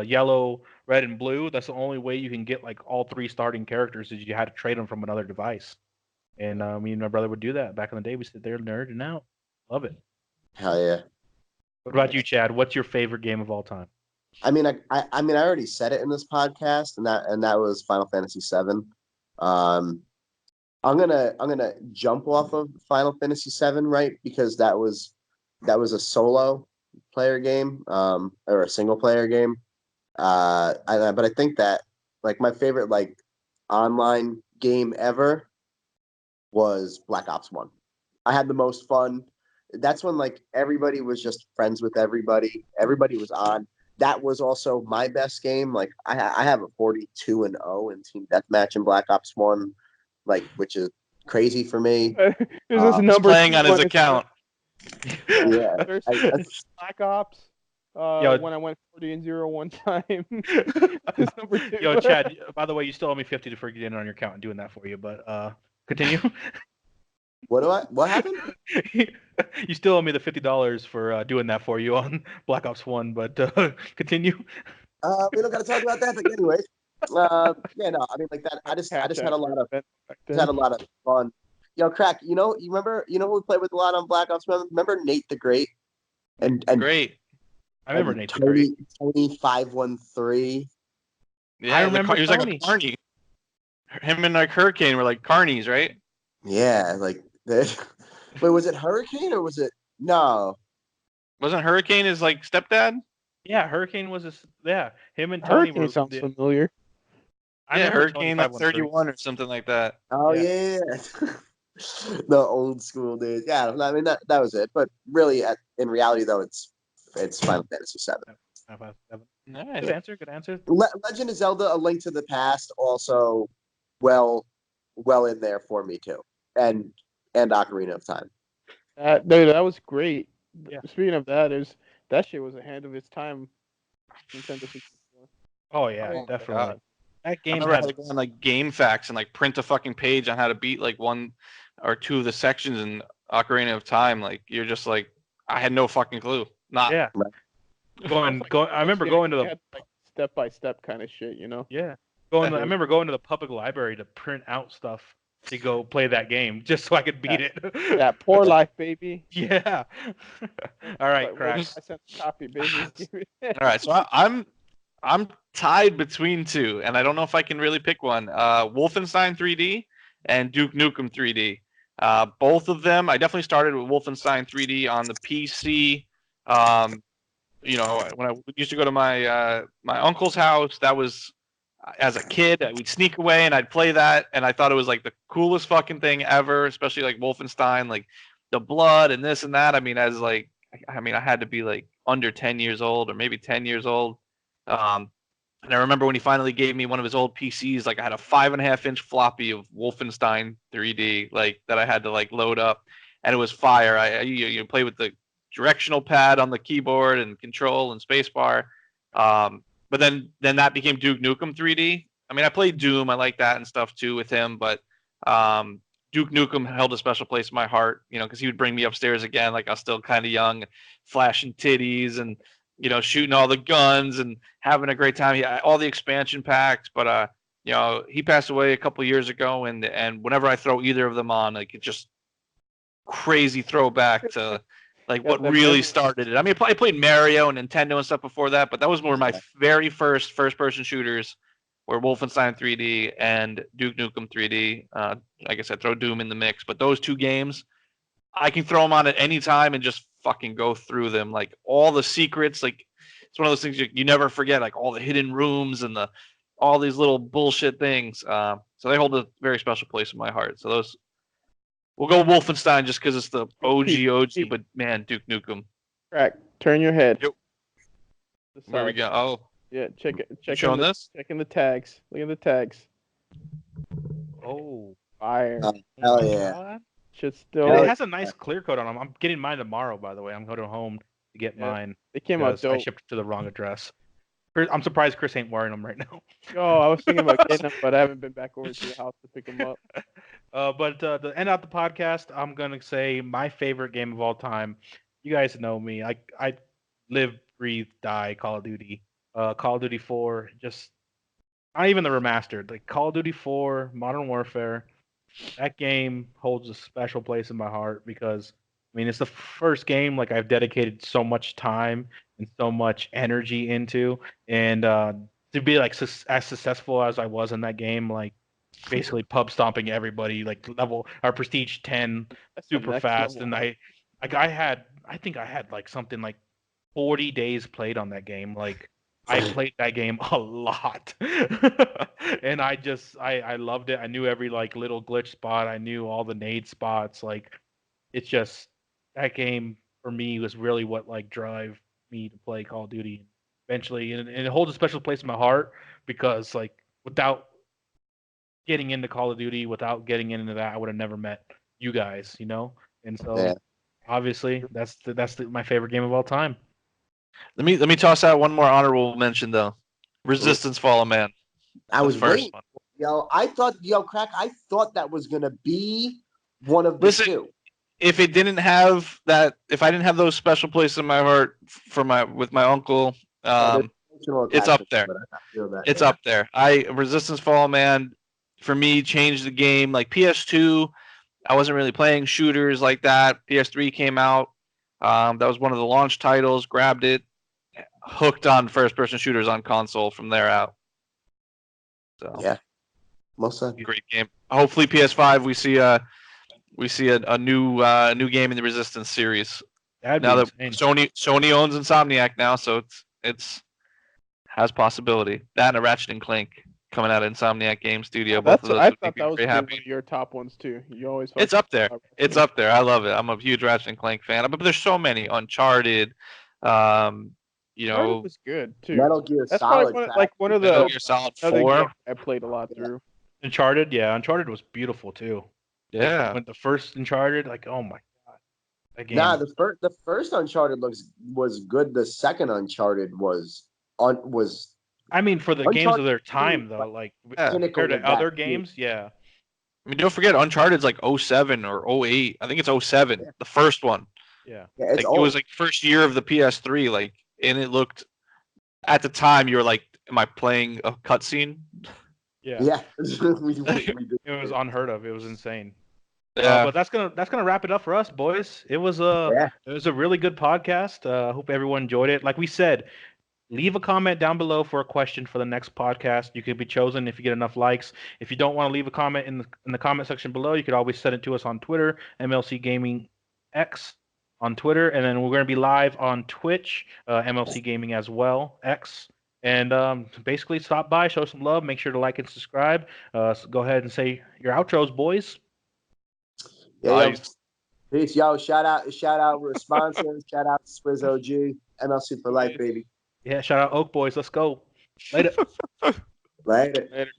Speaker 1: yellow, red, and blue. That's the only way you can get like all three starting characters is you had to trade them from another device. And me and my brother would do that back in the day. We sit there nerding out. Love it.
Speaker 4: Hell yeah.
Speaker 1: What about you, Chad? What's your favorite game of all time?
Speaker 4: I mean, I already said it in this podcast, and that was Final Fantasy VII. I'm gonna jump off of Final Fantasy VII, right? Because that was a solo player game, or a single player game. But I think that like my favorite like online game ever was Black Ops 1. I had the most fun. That's when like everybody was just friends with everybody. Everybody was on. That was also my best game. Like I have a 42-0 in team deathmatch in Black Ops 1, like which is crazy for me.
Speaker 3: There's this
Speaker 4: He's
Speaker 3: number
Speaker 2: Playing
Speaker 3: two
Speaker 2: on his
Speaker 3: one.
Speaker 2: account.
Speaker 4: Yeah.
Speaker 3: There's
Speaker 4: I-
Speaker 3: Black Ops.
Speaker 1: Yo.
Speaker 3: When I went 40-0 one time. This number two.
Speaker 1: Yo, Chad. By the way, you still owe me 50 to forget in on your account and doing that for you. But continue.
Speaker 4: What happened?
Speaker 1: You still owe me the $50 for doing that for you on Black Ops 1. But continue.
Speaker 4: We don't got to talk about that. But anyways, yeah, no, I mean like that. I just had a lot of fun. Yo, Crack, you remember who we played with a lot on Black Ops? Remember Nate the Great? And
Speaker 2: Great.
Speaker 1: I remember Nate the Great.
Speaker 4: Tony 513.
Speaker 2: Yeah,
Speaker 1: I remember
Speaker 2: he was like
Speaker 1: Tony.
Speaker 2: a carny. Him and like Hurricane were like carnies, right?
Speaker 4: Yeah, like wait, was it Hurricane or was it no?
Speaker 2: Wasn't Hurricane his like stepdad?
Speaker 1: Yeah, Hurricane was him and Tony
Speaker 3: Hurricane
Speaker 1: were
Speaker 3: sounds familiar.
Speaker 1: I
Speaker 2: Yeah,
Speaker 1: remember Tony
Speaker 2: Hurricane
Speaker 1: 513.
Speaker 2: 31 or something like that.
Speaker 4: Oh
Speaker 1: Yeah.
Speaker 4: yeah. The old school days. Yeah, I mean that was it. But really, in reality, though, it's Final Fantasy VII.
Speaker 1: 557.
Speaker 2: Nice.
Speaker 1: Good answer. Good answer.
Speaker 4: Legend of Zelda: A Link to the Past also well in there for me too, and Ocarina of Time.
Speaker 3: Dude, that was great.
Speaker 1: Yeah.
Speaker 3: Speaking of that, that shit was ahead of its time. Nintendo 64.
Speaker 1: Oh yeah,
Speaker 2: Oh my
Speaker 1: definitely.
Speaker 2: God.
Speaker 1: That
Speaker 2: I
Speaker 1: game
Speaker 2: remember I had
Speaker 1: had
Speaker 2: to go on like GameFAQs and like print a fucking page on how to beat like one or two of the sections in Ocarina of Time. Like you're just like, I had no fucking clue. Not
Speaker 1: yeah.
Speaker 4: Right.
Speaker 1: Going. I remember going to the
Speaker 3: like step by step kind of shit,
Speaker 1: yeah. I remember going to the public library to print out stuff to go play that game just so I could beat it.
Speaker 3: that poor life, baby.
Speaker 1: Yeah. All right,
Speaker 3: Like,
Speaker 1: Crack.
Speaker 3: I sent a copy, baby.
Speaker 2: all right. So I'm tied between two, and I don't know if I can really pick one. Wolfenstein 3D and Duke Nukem 3D. Both of them, I definitely started with Wolfenstein 3D on the PC. You know, when I used to go to my my uncle's house, that was as a kid. We'd sneak away and I'd play that, and I thought it was like the coolest fucking thing ever, especially like Wolfenstein, like the blood and this and that. I mean, I had to be like under 10 years old or maybe 10 years old. Um, and I remember when he finally gave me one of his old PCs, like I had a 5.5-inch floppy of Wolfenstein 3D, like that I had to like load up, and it was fire. You play with the directional pad on the keyboard and control and spacebar. But then that became Duke Nukem 3D. I mean, I played Doom, I like that and stuff too with him, but Duke Nukem held a special place in my heart, you know, because he would bring me upstairs again, like I was still kind of young, flashing titties and shooting all the guns and having a great time. All the expansion packs, but he passed away a couple years ago, and whenever I throw either of them on, like it's just crazy throwback to like what really started it. I mean, I played Mario and Nintendo and stuff before that, but that was more my very first-person shooters were Wolfenstein 3D and Duke Nukem 3D. I guess I throw Doom in the mix, but those two games, I can throw them on at any time and just fucking go through them. Like all the secrets, like it's one of those things you never forget, like all the hidden rooms and all these little bullshit things. So they hold a very special place in my heart. So those. We'll go Wolfenstein just because it's the OG, but man, Duke Nukem.
Speaker 3: Crack, turn your head.
Speaker 2: Yep. Where we go? Oh.
Speaker 3: Yeah, check it.
Speaker 2: Showing this?
Speaker 3: Checking the tags. Look at the tags.
Speaker 1: Oh.
Speaker 3: Fire.
Speaker 4: Hell yeah.
Speaker 3: Should still.
Speaker 1: It has a nice clear coat on them. I'm getting mine tomorrow, by the way. I'm going home to get mine.
Speaker 3: They came out dope.
Speaker 1: I shipped it to the wrong address. I'm surprised Chris ain't wearing them right now.
Speaker 3: Oh, I was thinking about getting them, but I haven't been back over to the house to pick them up.
Speaker 1: But to end out the podcast, I'm gonna say my favorite game of all time. You guys know me. I live, breathe, die Call of Duty. Call of Duty 4. Just not even the remastered. Like Call of Duty 4, Modern Warfare. That game holds a special place in my heart because I mean it's the first game like I've dedicated so much time and so much energy into, and to be like as successful as I was in that game, like basically pub stomping everybody, like level or prestige 10 super fast, and I think I had like something like 40 days played on that game. Like I played that game a lot, and I loved it. I knew every like little glitch spot. I knew all the nade spots. Like it's just that game for me was really what like drive me to play Call of Duty eventually, and it holds a special place in my heart because like without getting into Call of Duty, without getting into that, I would have never met you guys, And so obviously that's my favorite game of all time.
Speaker 2: Let me toss out one more honorable mention though. Resistance Fallen Man.
Speaker 4: I was
Speaker 2: first
Speaker 4: waiting. One. Crack, I thought that was gonna be one of the two.
Speaker 2: If it didn't have that, if I didn't have those special places in my heart with my uncle, it's up there. It's up there. Resistance Fallen Man for me changed the game. Like PS2, I wasn't really playing shooters like that. PS3 came out. That was one of the launch titles. Grabbed it, hooked on first-person shooters on console from there out. So
Speaker 4: yeah, most
Speaker 2: great game. Hopefully, PS5 we see a new game in the Resistance series. Now that Sony owns Insomniac now, so it's has possibility. That and a Ratchet and Clank. coming out of Insomniac Game Studio. Both
Speaker 3: That's
Speaker 2: of those
Speaker 3: I
Speaker 2: would
Speaker 3: thought
Speaker 2: make me
Speaker 3: that was
Speaker 2: very
Speaker 3: gonna be
Speaker 2: happy.
Speaker 3: one of your top ones too. You always
Speaker 2: It's
Speaker 3: fucking
Speaker 2: up there. It's up there. I love it. I'm a huge Ratchet and Clank fan. But there's so many. Uncharted, you
Speaker 3: Uncharted
Speaker 2: know,
Speaker 3: was good too.
Speaker 4: Metal Gear
Speaker 3: That's
Speaker 4: Solid.
Speaker 3: probably one of
Speaker 2: Metal
Speaker 3: the
Speaker 2: Gear Solid
Speaker 3: other
Speaker 2: 4.
Speaker 3: games I played a lot through.
Speaker 1: Uncharted, yeah, Uncharted was beautiful too.
Speaker 2: Yeah.
Speaker 1: When the first Uncharted, like, oh my god, that game.
Speaker 4: Nah, the first Uncharted was good. The second Uncharted was
Speaker 1: I mean, for the
Speaker 4: Uncharted
Speaker 1: games of their
Speaker 4: 2
Speaker 1: time,
Speaker 4: was,
Speaker 1: though, like
Speaker 2: Yeah.
Speaker 4: pinnacle
Speaker 1: compared
Speaker 4: of
Speaker 1: to other
Speaker 4: that,
Speaker 1: games, yeah.
Speaker 2: I mean, don't forget Uncharted's like 07 or 08. I think it's 07,
Speaker 4: Yeah.
Speaker 2: the first one.
Speaker 1: Yeah.
Speaker 4: Yeah, it's
Speaker 2: Like
Speaker 4: old.
Speaker 2: it was like first year of the PS3, like, and it looked at the time you were like, am I playing a cutscene?
Speaker 1: Yeah.
Speaker 4: Yeah, we did.
Speaker 1: It was unheard of. It was insane.
Speaker 2: Yeah.
Speaker 1: But that's gonna wrap it up for us, boys. It was
Speaker 4: Yeah.
Speaker 1: a really good podcast. I hope everyone enjoyed it. Like we said, leave a comment down below for a question for the next podcast. You could be chosen if you get enough likes. If you don't want to leave a comment in the comment section below, you could always send it to us on Twitter, MLC Gaming X on Twitter, and then we're going to be live on Twitch, MLC Gaming as well, X. And basically, stop by, show some love, make sure to like and subscribe. So go ahead and say your outros, boys.
Speaker 4: Yeah, yo.
Speaker 2: Nice.
Speaker 4: Peace, yo. Shout out our sponsors. Shout out Swizz OG, MLC for life, baby.
Speaker 1: Yeah, shout out Oak Boys. Let's go. Later.
Speaker 4: Later.
Speaker 3: Later.